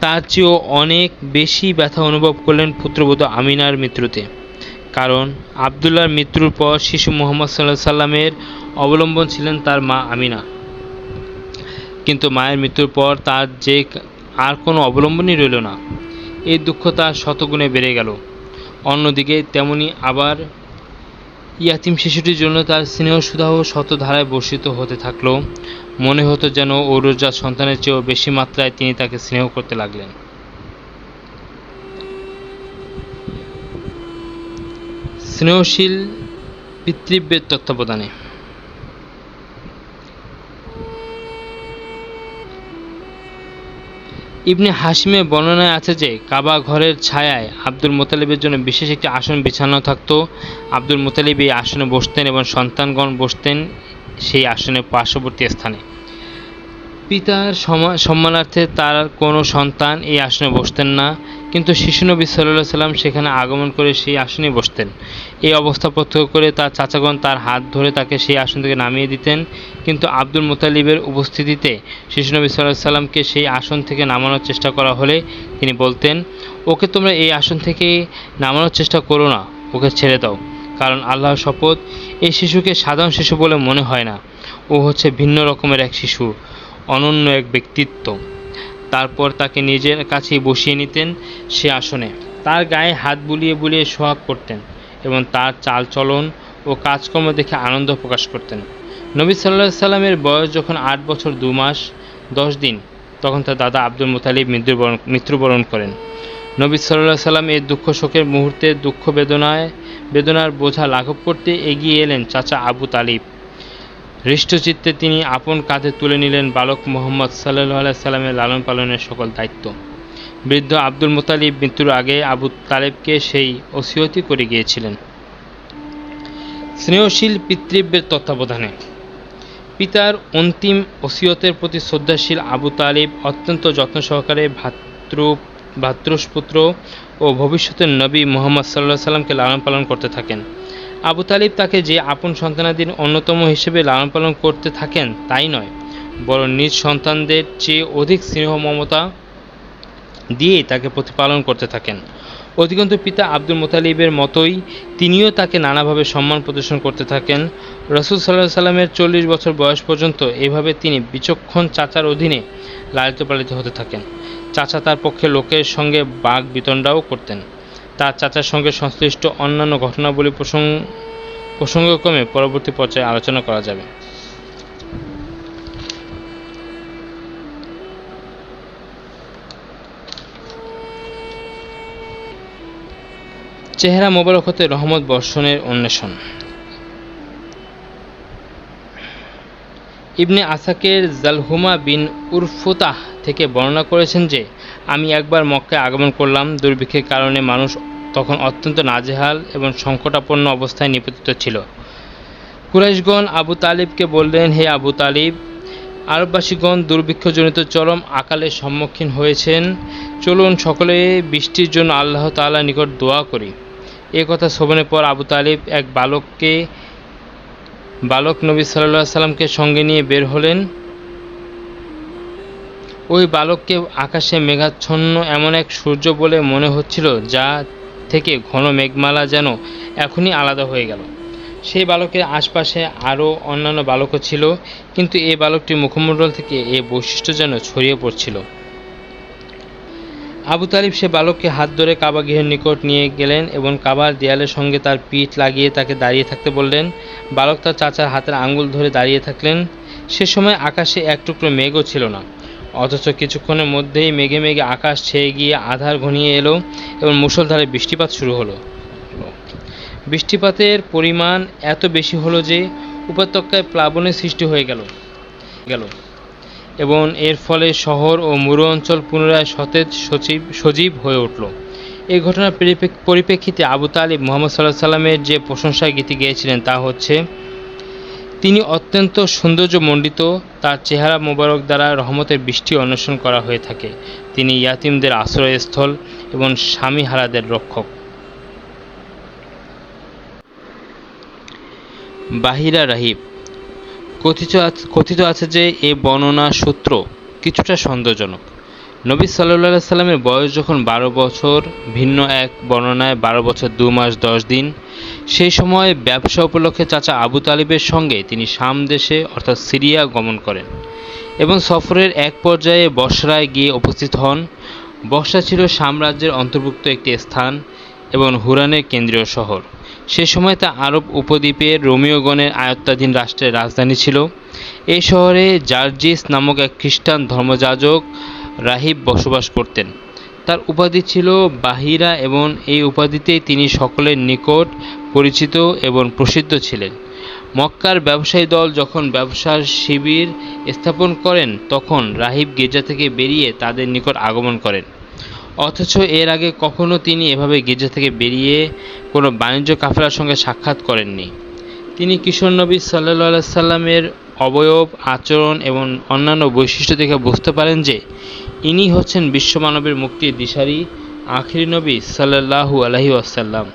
তার চেয়েও অনেক বেশি ব্যথা অনুভব করলেন পুত্রবধূ আমিনার মৃত্যুতে। কারণ আবদুল্লাহর মৃত্যুর পর শিশু মুহাম্মদ সাল্লাল্লাহু আলাইহি সাল্লামের অবলম্বন ছিলেন তার মা আমিনা। কিন্তু মায়ের মৃত্যুর পর তার যে আর কোনো অবলম্বনই রইল না। এই দুঃখ তার শতগুণে বেড়ে গেল। অন্যদিকে তেমনি আবার ইয়াতিম শিশুটির জন্য তার স্নেহ সুদাহ শত ধারায় বর্ষিত হতে থাকলো। মনে হতো যেন ঔরজাত সন্তানের চেয়েও বেশি মাত্রায় তিনি তাকে স্নেহ করতে লাগলেন। স্নেহশীল পিতৃব্যের তত্ত্বাবধানে। ইবনে হাশিমের বর্ণনায় আছে যে কাবা ঘরের ছায়ায় আব্দুল মুত্তালিবের জন্য বিশেষ একটি আসন বিছানো থাকত। আব্দুল মুত্তালিব এই আসনে বসতেন এবং সন্তানগণ বসতেন সেই আসনের পার্শ্ববর্তী স্থানে। পিতার সম্মানার্থে তার কোনো সন্তান এই আসনে বসতেন না, কিন্তু শিশু নবী সাল্লাল্লাহু আলাইহি সাল্লাম সেখানে আগমন করে সেই আসনেই বসতেন। এই অবস্থা প্রত্যক্ষ করে তার চাচাগণ তার হাত ধরে তাকে সেই আসন থেকে নামিয়ে দিতেন। কিন্তু আব্দুল মুত্তালিবের উপস্থিতিতে শিশু নবী সাল্লাল্লাহু আলাইহি সাল্লামকে সেই আসন থেকে নামানোর চেষ্টা করা হলে তিনি বলতেন, ওকে তোমরা এই আসন থেকে নামানোর চেষ্টা করো না, ওকে ছেড়ে দাও, কারণ আল্লাহর শপথ এই শিশুকে সাধারণ শিশু বলে মনে হয় না, ও হচ্ছে ভিন্ন রকমের এক শিশু, অনন্য এক ব্যক্তিত্ব। তারপর তাকে নিজের কাছেই বসিয়ে নিতেন সে আসনে, তার গায়ে হাত বুলিয়ে বুলিয়ে সোহাগ করতেন এবং তার চালচলন ও কাজকর্ম দেখে আনন্দ প্রকাশ করতেন। নবী সাল্লাল্লাহু আলাইহি সাল্লামের বয়স যখন 8 বছর 2 মাস 10 দিন, তখন তার দাদা আব্দুল মুত্তালিব মৃত্যুবরণ করেন। নবী সাল্লাল্লাহু আলাইহি সাল্লাম এই দুঃখ শোকের মুহূর্তে দুঃখ বেদনার বোঝা লাঘব করতে এগিয়ে এলেন চাচা আবু তালিব। হৃষ্টচিত্তে তিনি আপন কাঁধে তুলে নিলেন বালক মুহাম্মদ সাল্লাল্লাহু আলাইহি সাল্লামের লালন পালনের সকল দায়িত্ব। বৃদ্ধ আব্দুল মুত্তালিব মৃত্যুর আগে আবু তালেবকে সেই ওসিয়তই করে গিয়েছিলেন। স্নেহশীল পিতৃব্যের তত্ত্বাবধানে। পিতার অন্তিম ওসিয়তের প্রতি শ্রদ্ধাশীল আবু তালিব অত্যন্ত যত্ন সহকারে ভ্রাতুষ্পুত্র ও ভবিষ্যতের নবী মুহাম্মদ সাল্লাল্লাহু আলাইহি সাল্লামকে লালন পালন করতে থাকেন। আবু তালিব তাকে যে আপন সন্তানাদির অন্যতম হিসেবে লালন পালন করতে থাকেন তাই নয়, বরং নিজ সন্তানদের চেয়ে অধিক স্নেহ মমতা দিয়েই তাকে প্রতিপালন করতে থাকেন। অধিকন্তু পিতা আব্দুল মুতালিবের মতোই তিনিও তাকে নানাভাবে সম্মান প্রদর্শন করতে থাকেন। রাসূল সাল্লাল্লাহু আলাইহি সাল্লামের 40 বছর বয়স পর্যন্ত এভাবে তিনি বিচক্ষণ চাচার অধীনে লালিত পালিত হতে থাকেন। চাচা তার পক্ষে লোকের সঙ্গে বাক বিতণ্ডাও করতেন। তার চাচার সঙ্গে সংশ্লিষ্ট অন্যান্য ঘটনাবলী প্রসঙ্গক্রমে পরবর্তী পর্যায়ে আলোচনা করা যাবে। চেহারা মোবারক হতে রহমত বর্ষণের অন্বেষণ। ইবনে আসাকির জালহুমা বিন উরফুতাহ থেকে বর্ণনা করেছেন যে, আমি একবার মক্কায় আগমন করলাম। দুর্ভিক্ষের কারণে মানুষ তখন অত্যন্ত নাজেহাল এবং সংকটাপন্ন অবস্থায় নিপতিত ছিল। কুরাইশগণ আবু তালিবকে বললেন, হে আবু তালিব, আরববাসীগণ দুর্ভিক্ষজনিত চরম আকালের সম্মুখীন হয়েছেন। চলুন সকলে বৃষ্টির জন্য আল্লাহ তাআলার নিকট দোয়া করি। এ কথা শ্রবণের পর আবু তালিব এক বালক নবী সাল্লাল্লাহু আলাইহি সাল্লামকে সঙ্গে নিয়ে বের হলেন। ওই বালককে আকাশে মেঘাচ্ছন্ন এমন এক সূর্য বলে মনে হচ্ছিল, যা থেকে ঘন মেঘমালা যেন এখনই আলাদা হয়ে গেল। সেই বালকের আশপাশে আরও অন্যান্য বালকও ছিল, কিন্তু এই বালকটির মুখমণ্ডল থেকে এ বৈশিষ্ট্য যেন ছড়িয়ে পড়ছিল। আবু তালিব সে বালককে হাত ধরে কাবা গৃহের নিকট নিয়ে গেলেন এবং কাবার দেয়ালের সঙ্গে তার পিঠ লাগিয়ে তাকে দাঁড়িয়ে থাকতে বললেন। বালক তার চাচার হাতের আঙুল ধরে দাঁড়িয়ে থাকলেন। সে সময় আকাশে এক টুকরো মেঘও ছিল না, অথচ কিছুক্ষণের মধ্যেই মেঘে মেঘে আকাশ ছেয়ে গিয়ে আঁধার ঘনিয়ে এলো এবং মুষলধারে বৃষ্টিপাত শুরু হলো। বৃষ্টিপাতের পরিমাণ এত বেশি হলো যে উপত্যকায় প্লাবনের সৃষ্টি হয়ে গেল এবং এর ফলে শহর ও মরু অঞ্চল পুনরায় সজীব হয়ে উঠল। এই ঘটনার পরিপ্রেক্ষিতে আবু তালিব মুহাম্মদ সাল্লাল্লাহু আলাইহি সাল্লামের যে প্রশংসায় গীতি গেয়েছিলেন তা হচ্ছে, তিনি অত্যন্ত সৌন্দর্যমণ্ডিত, তার চেহারা মোবারক দ্বারা রহমতের বৃষ্টি অন্বেষণ করা হয়ে থাকে। তিনি ইয়াতিমদের আশ্রয়স্থল এবং স্বামীহারাদের রক্ষক। বাহিরা রাহিব। কথিত আছে যে এ বর্ণনা সূত্র কিছুটা সন্দেহজনক। নবী সাল্লাল্লাহু আলাইহি সাল্লামের বয়স যখন 12 বছর, ভিন্ন এক বর্ণনায় 12 বছর 2 মাস 10 দিন, সেই সময় ব্যবসা উপলক্ষে চাচা আবু তালিবের সঙ্গে তিনি শাম দেশে অর্থাৎ সিরিয়া গমন করেন এবং সফরের এক পর্যায়ে বসরায় গিয়ে উপস্থিত হন। বসরা ছিল সাম্রাজ্যের অন্তর্ভুক্ত একটি স্থান এবং হুরানের কেন্দ্রীয় শহর। সে সময় তা আরব উপদ্বীপের রোমীয়গণের আয়ত্তাধীন রাষ্ট্রের রাজধানী ছিল। এই শহরে জার্জিস নামক এক খ্রিস্টান ধর্মযাজক রাহিব বসবাস করতেন। তার উপাধি ছিল বাহিরা এবং এই উপাধিতেই তিনি সকলের নিকট পরিচিত এবং প্রসিদ্ধ ছিলেন। মক্কার ব্যবসায়ী দল যখন ব্যবসার শিবির স্থাপন করেন, তখন রাহিব গির্জা থেকে বেরিয়ে তাদের নিকট আগমন করেন। অথচ এর আগে কখনো তিনি এভাবে গির্জা থেকে বেরিয়ে কোনো বাণিজ্য কাফেলার সঙ্গে সাক্ষাৎ করেননি। তিনি কিশোর নবী সাল্লাল্লাহু আলাইহি সাল্লামের অবয়ব, আচরণ এবং অন্যান্য বৈশিষ্ট্য দেখে বুঝতে পারেন যে ইনি হচ্ছেন বিশ্বমানবের মুক্তির দিশারি আখিরি নবী সাল্লাল্লাহু আলাইহি ওয়াসাল্লাম।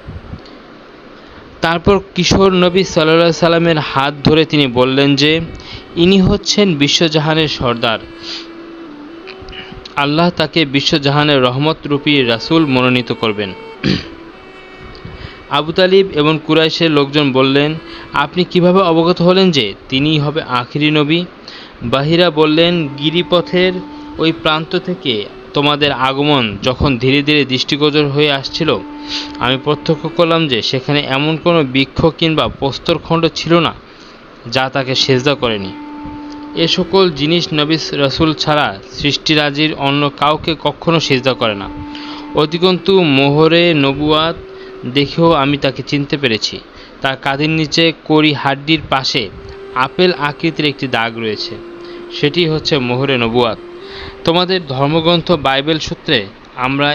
তারপর কিশোর নবী সাল্লাল্লাহু আলাইহি সাল্লামের হাত ধরে তিনি বললেন যে ইনি হচ্ছেন বিশ্বজাহানের সর্দার। আল্লাহ তাকে বিশ্বজাহানের রহমতরূপী রাসূল মনোনীত করবেন। আবু তালিব এবং কুরাইশের লোকজন বললেন, আপনি কিভাবে অবগত হলেন যে তিনিই হবে আখিরি নবী? বাহিরা বললেন, গিরিপথের ওই প্রান্ত থেকে তোমাদের আগমন যখন ধীরে ধীরে দৃষ্টিগোচর হয়ে আসছিল, আমি প্রত্যক্ষ করলাম যে সেখানে এমন কোনো বৃক্ষ কিংবা প্রস্তরখণ্ড ছিল না যা তাকে সেজদা করেনি। এ সকল জিনিস নবী রাসূল ছাড়া সৃষ্টিরাজির অন্য কাউকে কখনো সেজদা করে না। অধিকন্তু মোহরে নবুয়াত দেখেও আমি তাকে চিনতে পেরেছি। তার কাঁধের নিচে কড়ি হাড্ডির পাশে আপেল আকৃতির একটি দাগ রয়েছে, সেটি হচ্ছে মোহরে নবুয়াত। তোমাদের ধর্মগ্রন্থ বাইবেল সূত্রে আমরা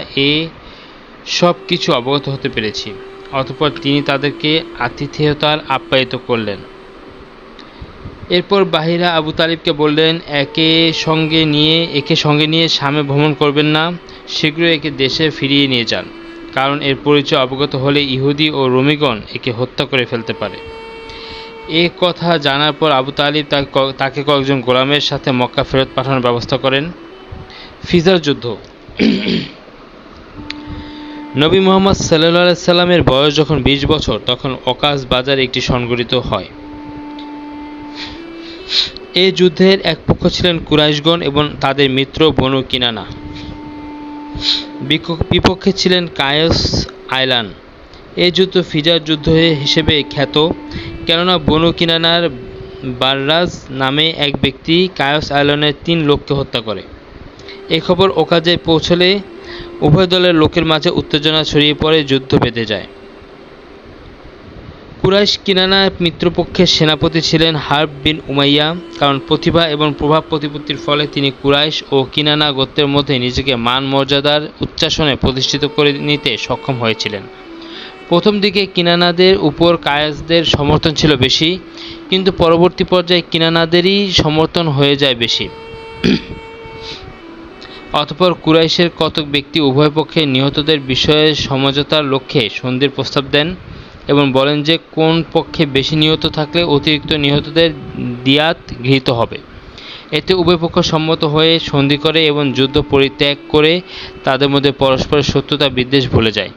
সব কিছু অবগত হতে পেরেছি। অতঃপর তিনি তাদেরকে আতিথেয়তার আপ্যায়িত করলেন। এরপর বাহিরা আবু তালিবকে বললেন, একে সঙ্গে নিয়ে শামে ভ্রমণ করবেন না, শীঘ্রই একে দেশে ফিরিয়ে নিয়ে যান, কারণ এর পরিচয় অবগত হলে ইহুদি ও রোমীগণ একে হত্যা করে ফেলতে পারে। এ কথা জানার পর আবু তালিব তাকে কয়েকজন গোলামের সাথে মক্কা ফেরত পাঠানোর ব্যবস্থা করেন। ফিজার যুদ্ধ। নবী মুহাম্মদ সাল্লাল্লাহু আলাইহি সাল্লামের বয়স যখন 20 বছর তখন ওকাস বাজার একটি সংঘটিত হয়। এই যুদ্ধের এক পক্ষ ছিলেন কুরাইশগণ এবং তাদের মিত্র বনু কিনানা, বিপক্ষে ছিলেন কায়স আইলান। এই যুদ্ধ ফিজার যুদ্ধ হিসেবে খ্যাত, কেননা বনু কিনানার বাররাজ নামে এক ব্যক্তি কায়স আইলানের 3 লোককে হত্যা করে। এই খবর ওকাজে পৌঁছলে উভয় দলের লোকের মাঝে উত্তেজনা ছড়িয়ে পড়ে, যুদ্ধ বেঁধে যায়। কুরাইশ কিনানা মিত্রপক্ষের সেনাপতি ছিলেন হারব বিন উমাইয়া, কারণ প্রতিভা এবং প্রভাব প্রতিপত্তির ফলে তিনি কুরাইশ ও কিনানা গোত্রের মধ্যে নিজেকে মান মর্যাদার উচ্চাসনে প্রতিষ্ঠিত করে নিতে সক্ষম হয়েছিলেন। প্রথম দিকে কিনানাদের উপর কায়েসদের সমর্থন ছিল বেশি, কিন্তু পরবর্তী পর্যায়ে কিনানাদেরই সমর্থন হয়ে যায় বেশি। অতঃপর কুরাইশের কতক ব্যক্তি উভয় পক্ষে নিহতদের বিষয়ে সমঝোতার লক্ষ্যে সন্ধির প্রস্তাব দেন এবং বলেন যে কোন পক্ষে বেশি নিহত থাকলে অতিরিক্ত নিহতদের দিয়াত গৃহীত হবে। এতে উভয় পক্ষ সম্মত হয়ে সন্ধি করে এবং যুদ্ধ পরিত্যাগ করে তাদের মধ্যে পরস্পরের শত্রুতা বিদ্বেষ ভুলে যায়।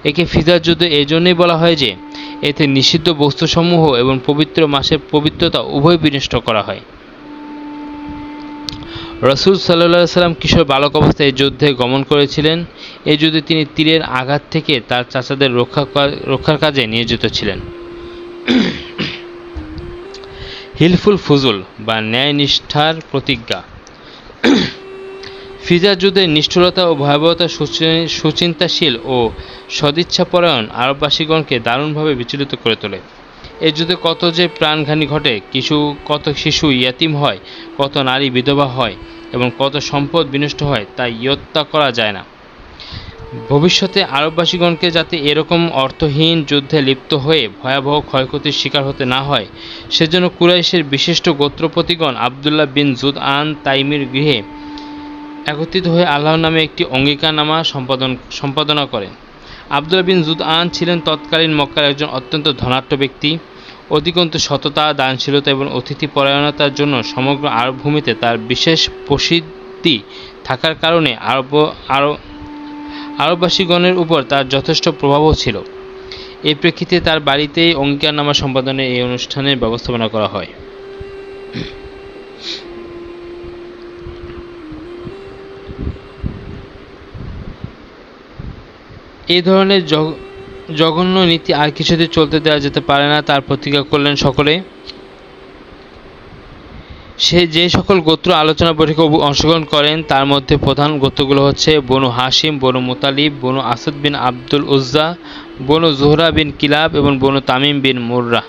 একে ফিজার যুদ্ধ এই জন্যই বলা হয় যে এতে নিষিদ্ধ বস্তুসমূহ এবং পবিত্র মাসের পবিত্রতা উভয় বিনষ্ট করা হয়। রাসূল সাল্লাল্লাহু আলাইহি সাল্লাম কিশোর বালক অবস্থায় এই যুদ্ধে গমন করেছিলেন। এই যুদ্ধে তিনি তীরের আঘাত থেকে তার চাচাদের রক্ষার কাজে নিয়োজিত ছিলেন। হিলফুল ফুজুল বা ন্যায়নিষ্ঠার প্রতিজ্ঞা। ফিজার যুদ্ধের নিষ্ঠুরতা ও ভয়াবহতা সুচিন্তাশীল ও সদিচ্ছাপরায়ণ আরববাসীগণকে দারুণভাবে বিচলিত করে তোলে। এই যুদ্ধে কত যে প্রাণঘানি ঘটে, কত শিশু ইয়াতিম হয়, কত নারী বিধবা হয় এবং কত সম্পদ বিনষ্ট হয় তা ইয়ত্তা করা যায় না। ভবিষ্যতে আরববাসীগণকে যাতে এরকম অর্থহীন যুদ্ধে লিপ্ত হয়ে ভয়াবহ ক্ষয়ক্ষতির শিকার হতে না হয়, সেজন্য কুরাইশের বিশিষ্ট গোত্রপতিগণ আবদুল্লাহ বিন জুদআন তাইমির গৃহে একত্রিত হয়ে আল্লাহর নামে একটি অঙ্গীকারনামা সম্পাদনা করেন। আবদুল্লাহ বিন জুদআন ছিলেন তৎকালীন মক্কার একজন অত্যন্ত ধনাঢ্য ব্যক্তি। অধিকন্তু সততা, দানশীলতা এবং অতিথি পরায়ণতার জন্য সমগ্র আরব ভূমিতে তার বিশেষ প্রসিদ্ধি থাকার কারণে আরববাসীগণের উপর তার যথেষ্ট প্রভাবও ছিল। এই প্রেক্ষিতে তার বাড়িতেই অঙ্গীকারনামা সম্পাদনের এই অনুষ্ঠানের ব্যবস্থাপনা করা হয়। এই ধরনের জঘন্য নীতি আর কিছুতে চলতে দেওয়া যেতে পারে না, তার প্রতিজ্ঞা করলেন সকলে। যে সকল গোত্র আলোচনা বৈঠকে অংশগ্রহণ করেন তার মধ্যে প্রধান গোত্রগুলো হচ্ছে বনু হাশিম, বনু মুতালিব, বনু আসাদ বিন আব্দুল উজ্জা, বনু জোহরা বিন কিলাব এবং বনু তামিম বিন মুররা।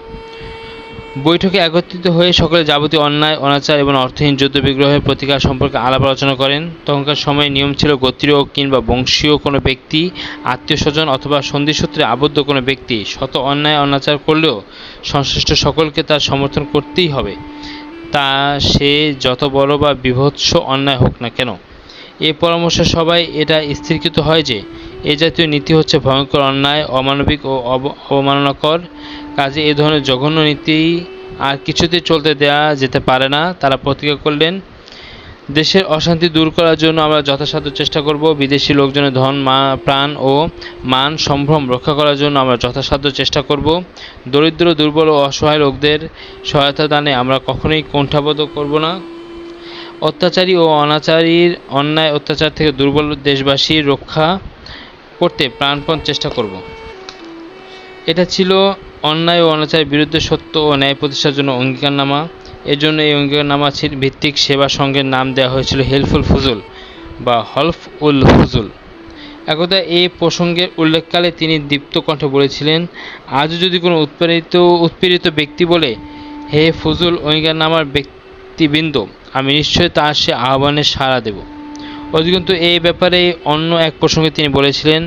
বৈঠকে একত্রিত হয়ে সকলে যাবতীয় অন্যায়, অনাচার এবং অর্থহীন যুদ্ধ বিগ্রহের প্রতিকার সম্পর্কে আলাপ আলোচনা করেন। তখনকার সময়ে নিয়ম ছিল গোত্রীয় কিংবা বংশীয় কোনো ব্যক্তি, আত্মীয় স্বজন অথবা সন্ধিসূত্রে আবদ্ধ কোনো ব্যক্তি শত অন্যায় অনাচার করলেও সংশ্লিষ্ট সকলকে তার সমর্থন করতেই হবে, তা সে যত বড় বা বিভৎস অন্যায় হোক না কেন। এই পরামর্শে সবাই এটা স্থিরকৃত হয় যে এই জাতীয় নীতি হচ্ছে ভয়ঙ্কর অন্যায়, অমানবিক ও অবমাননাকর। কাজে এ ধরনের জঘন্য নীতি আর কিছুতেই চলতে দেওয়া যেতে পারে না। তারা প্রতিজ্ঞা করলেন, দেশের অশান্তি দূর করার জন্য আমরা যথাসাধ্য চেষ্টা করব। বিদেশি লোকজনের ধন, প্রাণ ও মান সম্ভ্রম রক্ষা করার জন্য আমরা যথাসাধ্য চেষ্টা করব। দরিদ্র, দুর্বল ও অসহায় লোকদের সহায়তা দানে আমরা কখনোই কুণ্ঠাবোধ করব না। অত্যাচারী ও অনাচারীর অন্যায় অত্যাচার থেকে দুর্বল দেশবাসীর রক্ষা করতে প্রাণপণ চেষ্টা করব। এটা ছিল অন্যায় ও অনাচারের বিরুদ্ধে সত্য ও ন্যায় প্রতিষ্ঠার জন্য অঙ্গীকারনামা। এজন্য এই অঙ্গীকারনামা ভিত্তিক সেবা সংঘের নাম দেওয়া হয়েছিল হিলফুল ফুজুল বা হলফ উল ফুজুল। একদা এই প্রসঙ্গের উল্লেখকালে তিনি দীপ্ত কণ্ঠে বলেছিলেন, আজও যদি কোনো উৎপীড়িত ব্যক্তি বলে, হে ফুজুল অঙ্গীকারনামার ব্যক্তিবৃন্দ, আমি নিশ্চয় তার সে আহ্বানে সাড়া দেব। অধিকন্তু এই ব্যাপারে অন্য এক প্রসঙ্গে তিনি বলেছিলেন,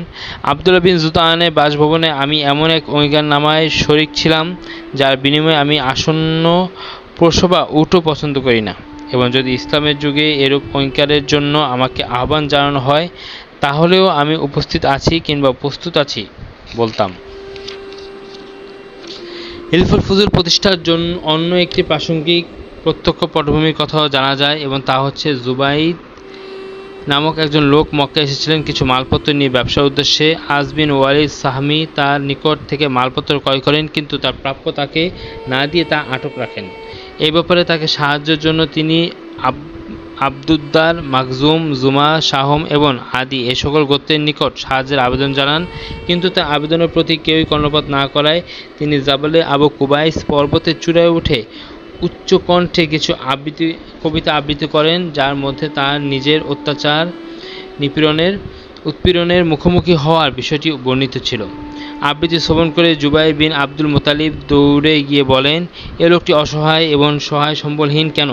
আবদুল্লাহ বিন জুদআনের বাসভবনে আমি এমন এক অঙ্গীকারনামায় শরিক ছিলাম যার বিনিময়ে আমি আসন্ন প্রসবা উটও পছন্দ করি না, এবং যদি ইসলামের যুগে এরূপ অঙ্গীকারের জন্য আমাকে আহ্বান জানানো হয় তাহলেও আমি উপস্থিত আছি কিংবা প্রস্তুত আছি বলতাম। হিলফুল ফুজুল প্রতিষ্ঠার জন্য অন্য একটি প্রাসঙ্গিক প্রত্যক্ষ পটভূমির কথাও জানা যায়, এবং তা হচ্ছে জুবাইদ নামক একজন লোক মক্কায় এসেছিলেন কিছু মালপত্র নিয়ে ব্যবসার উদ্দেশ্যে। আস বিন ওয়ালিদ সাহমি তার নিকট থেকে মালপত্র ক্রয় করেন, কিন্তু তার প্রাপ্য তাকে না দিয়ে তা আটক রাখেন। এই ব্যাপারে তাকে সাহায্যের জন্য তিনি আবদুদ্দার, মাখজুম, জুমা, শাহম এবং আদি এ সকল গোত্রের নিকট সাহায্যের আবেদন জানান, কিন্তু তার আবেদনের প্রতি কেউই কর্ণপাত না করায় তিনি জাবালে আবু কুবাইস পর্বতের চূড়ায় উঠে উচ্চ কণ্ঠে কিছু কবিতা আবৃত্তি করেন, যার মধ্যে তার নিজের অত্যাচার উৎপীড়নের মুখোমুখি হওয়ার বিষয়টি বর্ণিত ছিল। আবৃত্তি শ্রবণ করে জুবাইর বিন আব্দুল মুতালিব দৌড়ে গিয়ে বলেন, এ লোকটি অসহায় এবং সহায় সম্বলহীন কেন?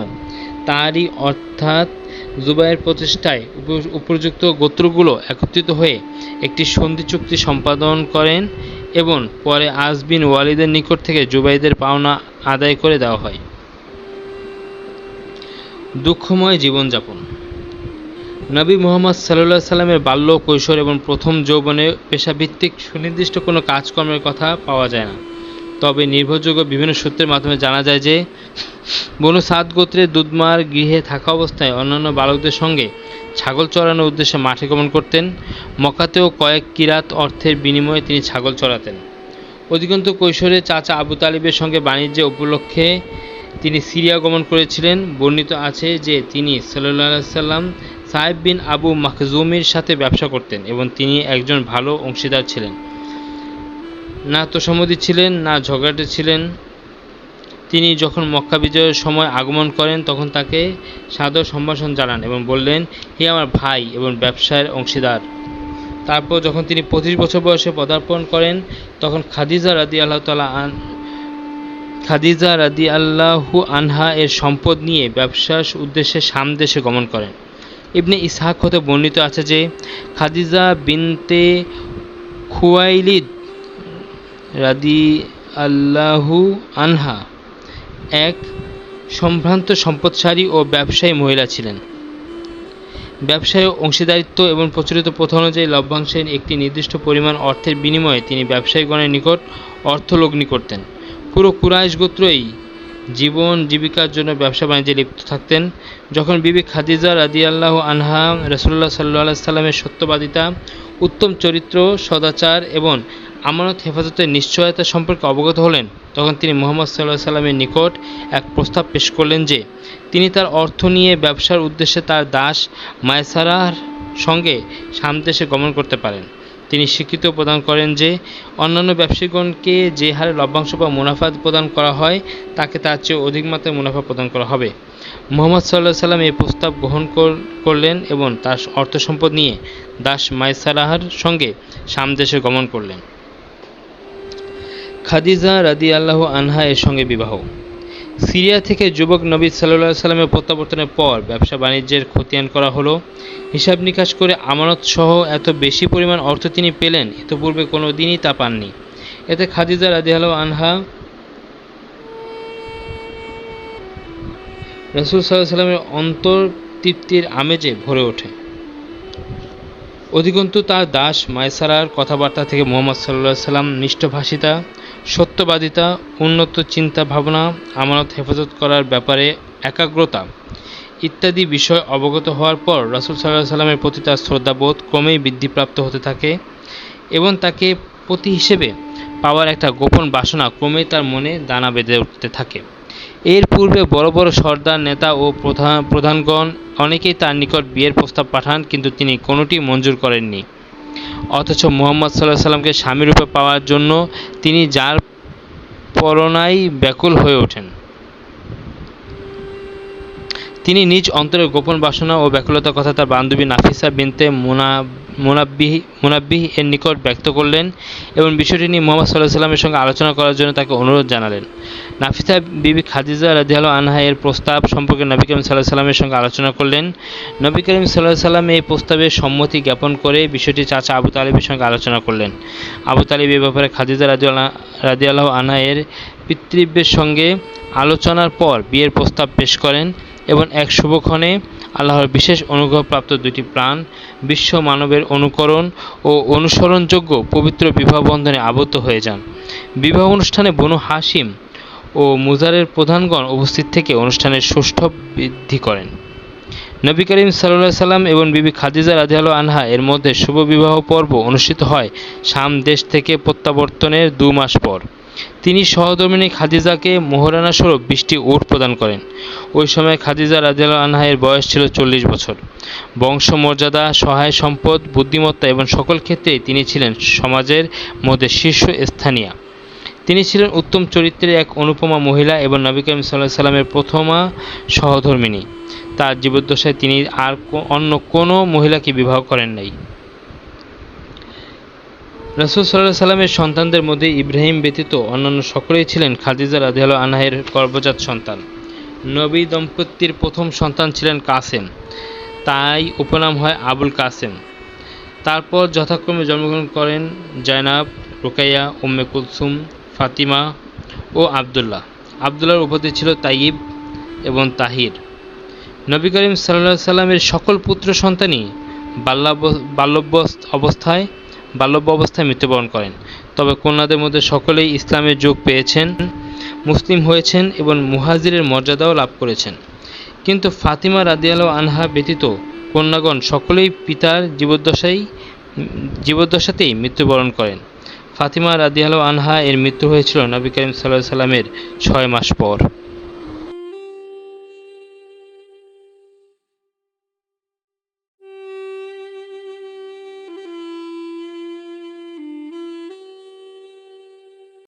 তারই অর্থাৎ জুবাইর প্রচেষ্টায় উপযুক্ত গোত্রগুলো একত্রিত হয়ে একটি সন্ধি চুক্তি সম্পাদন করেন এবং পরে আস বিন ওয়ালিদের নিকট থেকে জুবাইরদের পাওনা আদায় করে দেওয়া হয়। দুঃখময় জীবনযাপন। নবী মুহাম্মদ সাল্লাল্লাহু আলাইহি সাল্লামের বাল্য, কৈশোর এবং প্রথম যৌবনে পেশাভিত্তিক সুনির্দিষ্ট কোনো কাজকর্মের কথা পাওয়া যায় না। তবে নির্ভরযোগ্য বিভিন্ন সূত্রের মাধ্যমে জানা যায় যে বনু সাদ গোত্রের দুধমার গৃহে থাকা অবস্থায় অন্যান্য বালকদের সঙ্গে ছাগল চড়ানোর উদ্দেশ্যে মাঠে গমন করতেন। মক্কাতেও কয়েক কিরাত অর্থের বিনিময়ে তিনি ছাগল চড়াতেন। অধিকন্তু কৈশোরে চাচা আবু তালিবের সঙ্গে বাণিজ্য উপলক্ষে তিনি সিরিয়া গমন করেছিলেন। বর্ণিত আছে যে তিনি সাল্লাল্লাহু আলাইহি সাল্লাম সাহেব বিন আবু মাখজুমের সাথে ব্যবসা করতেন এবং তিনি একজন ভালো অংশীদার ছিলেন, না তোষামোদী ছিলেন না ঝগড়াটে ছিলেন। তিনি যখন মক্কা বিজয়ের সময় আগমন করেন তখন তাকে সাদর সম্ভাষণ জানান এবং বললেন, হে আমার ভাই এবং ব্যবসায়ের অংশীদার। তারপর যখন তিনি 25 বছর বয়সে পদার্পণ করেন তখন খাদিজা রাদিয়াল্লাহু আনহা এর সম্পদ নিয়ে ব্যবসার উদ্দেশ্যে শাম দেশে গমন করেন। ইবনে ইসহাক হতে বর্ণিত আছে যে খাদিজা বিনতে খুয়াইলিদ রাদিয়াল্লাহু আনহা এক সম্ভ্রান্ত সম্পদশালী ও ব্যবসায়ী মহিলা ছিলেন। ব্যবসায় অংশীদারিত্ব এবং প্রচলিত প্রথা অনুযায়ী লভ্যাংশের একটি নির্দিষ্ট পরিমাণ অর্থের বিনিময়ে তিনি ব্যবসায়ীগণের নিকট অর্থলগ্নি করতেন। পুরো কুরাইশ গোত্রই জীবন জীবিকার জন্য ব্যবসা বাণিজ্যে লিপ্ত থাকতেন। যখন বিবি খাদিজা রাদিয়াল্লাহু আনহা রাসূলুল্লাহ সাল্লাল্লাহু আলাইহি সাল্লামের সত্যবাদিতা, উত্তম চরিত্র, সদাচার এবং আমানত হেফাজতের নিশ্চয়তা সম্পর্কে অবগত হলেন, তখন তিনি মুহাম্মদ সাল্লাল্লাহু আলাইহি সাল্লামের নিকট এক প্রস্তাব পেশ করলেন যে তিনি তার অর্থ নিয়ে ব্যবসার উদ্দেশ্যে তার দাস মায়সারার সঙ্গে শাম দেশে গমন করতে পারেন। তিনি স্বীকৃতি প্রদান করেন যে অন্যান্য ব্যবসায়ীগণকে যে হারে লভ্যাংশ বা মুনাফা প্রদান করা হয় তাকে তার চেয়ে অধিক মাত্রায় মুনাফা প্রদান করা হবে। মুহাম্মদ সাল্লাল্লাহু আলাইহি সাল্লাম এই প্রস্তাব গ্রহণ করলেন এবং তার অর্থ সম্পদ নিয়ে দাস মায়সারার সঙ্গে শাম দেশে গমন করলেন। খাদিজা রাদিয়াল্লাহু আনহা এর সঙ্গে বিবাহ। সিরিয়া থেকে যুবক নবী সাল্লাল্লাহু আলাইহি সাল্লামের প্রত্যাবর্তনের পর ব্যবসা বাণিজ্যের খতিয়ান করা হলো। হিসাব নিকাশ করে আমানত সহ এত বেশি পরিমাণ অর্থ তিনি পেলেন, ইতোপূর্বে কোনো দিনই তা পাননি। এতে খাদিজা রাদিয়াল্লাহু আনহা রাসূল সাল্লাল্লাহু আলাইহি সাল্লামের অন্তর তৃপ্তির আমেজে ভরে ওঠে। অধিকন্তু তার দাস মায়সারার কথাবার্তা থেকে মুহাম্মদ সাল্লাল্লাহু আলাইহি সাল্লাম নিষ্ঠভাষিতা, সত্যবাদিতা, উন্নত চিন্তা ভাবনা, আমানত হেফাজত করার ব্যাপারে একাগ্রতা ইত্যাদি বিষয় অবগত হওয়ার পর রাসূল সাল্লাল্লাহু আলাইহি সাল্লামের প্রতি তার শ্রদ্ধাবোধ ক্রমেই বৃদ্ধিপ্রাপ্ত হতে থাকে এবং তাকে পতি হিসেবে পাওয়ার একটা গোপন বাসনা ক্রমেই তার মনে দানা বেঁধে উঠতে থাকে। এর পূর্বে বড় বড় সর্দার, নেতা ও প্রধানগণ অনেকেই তার নিকট বিয়ের প্রস্তাব পাঠান, কিন্তু তিনি কোনোটি মঞ্জুর করেননি। অথচ মুহাম্মদ সাল্লাল্লাহু আলাইহি সাল্লামকে স্বামীরূপে পাওয়ার জন্য তিনি যার পরনায় ব্যাকুল হয়ে ওঠেন। তিনি নিজ অন্তরের গোপন বাসনা ও ব্যাকুলতার কথা তার বান্ধবী নাফিসা বিনতে মুনাব্বিহ এর নিকট ব্যক্ত করলেন এবং বিষয়টি নিয়ে মুহাম্মদ সাল্লাল্লাহু আলাইহি সাল্লামের সঙ্গে আলোচনা করার জন্য তাকে অনুরোধ জানালেন। নাফিসা বিবি খাদিজা রাদিয়াল্লাহু আনহা এর প্রস্তাব সম্পর্কে নবী করিম সাল্লাল্লাহু আলাইহি সাল্লামের সঙ্গে আলোচনা করলেন। নবী করিম সাল্লাল্লাহু আলাইহি সাল্লাম এই প্রস্তাবে সম্মতি জ্ঞাপন করে বিষয়টি চাচা আবু তালিবের সঙ্গে আলোচনা করলেন। আবু তালিব এ ব্যাপারে খাদিজা রাদিয়াল্লাহু আনহা এর পিতৃব্যের সঙ্গে আলোচনার পর বিয়ের প্রস্তাব পেশ করেন এবং এক শুভক্ষণে আল্লাহর বিশেষ অনুগ্রহপ্রাপ্ত দুটি প্রাণ বিশ্ব মানবের অনুকরণ ও অনুসরণযোগ্য পবিত্র বিবাহ বন্ধনে আবদ্ধ হয়ে যান। বিবাহ অনুষ্ঠানে বনু হাশিম ও মুজারের প্রধানগণ উপস্থিত থেকে অনুষ্ঠানের সুষ্ঠু বৃদ্ধি করেন। নবী করিম সাল্লাল্লাহু আলাইহি সাল্লাম এবং বিবি খাদিজা রাদিয়াল্লাহু আনহা এর মধ্যে শুভ বিবাহ পর্ব অনুষ্ঠিত হয় শাম দেশ থেকে প্রত্যাবর্তনের 2 মাস পর। তিনি সহধর্মিণী খাদিজাকে মোহরানা স্বরূপ 20টি উট প্রদান করেন। ওই সময় খাদিজা রাদিয়াল্লাহু আনহা এর বয়স ছিল 40 বছর। বংশমর্যাদা, সহায় সম্পদ, বুদ্ধিমত্তা এবং সকল ক্ষেত্রেই তিনি ছিলেন সমাজের মধ্যে শীর্ষস্থানীয়া। তিনি ছিলেন উত্তম চরিত্রের এক অনুপমা মহিলা এবং নবী করিম সাল্লাল্লাহু আলাইহি সাল্লামের প্রথমা সহধর্মিণী। তার জীবদ্দশায় তিনি আর অন্য কোনো মহিলাকে বিবাহ করেন নাই। রাসূল সাল্লাল্লাহু আলাইহি সাল্লামের সন্তানদের মধ্যে ইব্রাহিম ব্যতীত অন্যান্য সকলেই ছিলেন খাদিজা রাদিয়াল্লাহু আনহা এর গর্ভজাত সন্তান। নবী দম্পতির প্রথম সন্তান ছিলেন কাসেম, তাই উপনাম হয় আবুল কাসেম। তারপর যথাক্রমে জন্মগ্রহণ করেন জায়নাব, রুকাইয়া, উম্মে কুলসুম, ফাতিমা ও আবদুল্লাহ। আবদুল্লাহর উপাধি ছিল তাইয়িব এবং তাহির। নবী করিম সাল্লাল্লাহু আলাইহি সাল্লামের সকল পুত্র সন্তানই বাল্যব্য অবস্থায় মৃত্যুবরণ করেন। তবে কন্যাদের মধ্যে সকলেই ইসলামের যোগ পেয়েছেন, মুসলিম হয়েছেন এবং মুহাজিরের মর্যাদাও লাভ করেছেন। কিন্তু ফাতিমা রাদিয়াল্লাহু আনহা ব্যতীত কন্যাগণ সকলেই পিতার জীবদ্দশাতেই মৃত্যুবরণ করেন। ফাতিমা রাদিয়াল্লাহু আনহা এর মৃত্যু হয়েছিল নবী করিম সাল্লাল্লাহু আলাইহি সাল্লামের 6 মাস পর।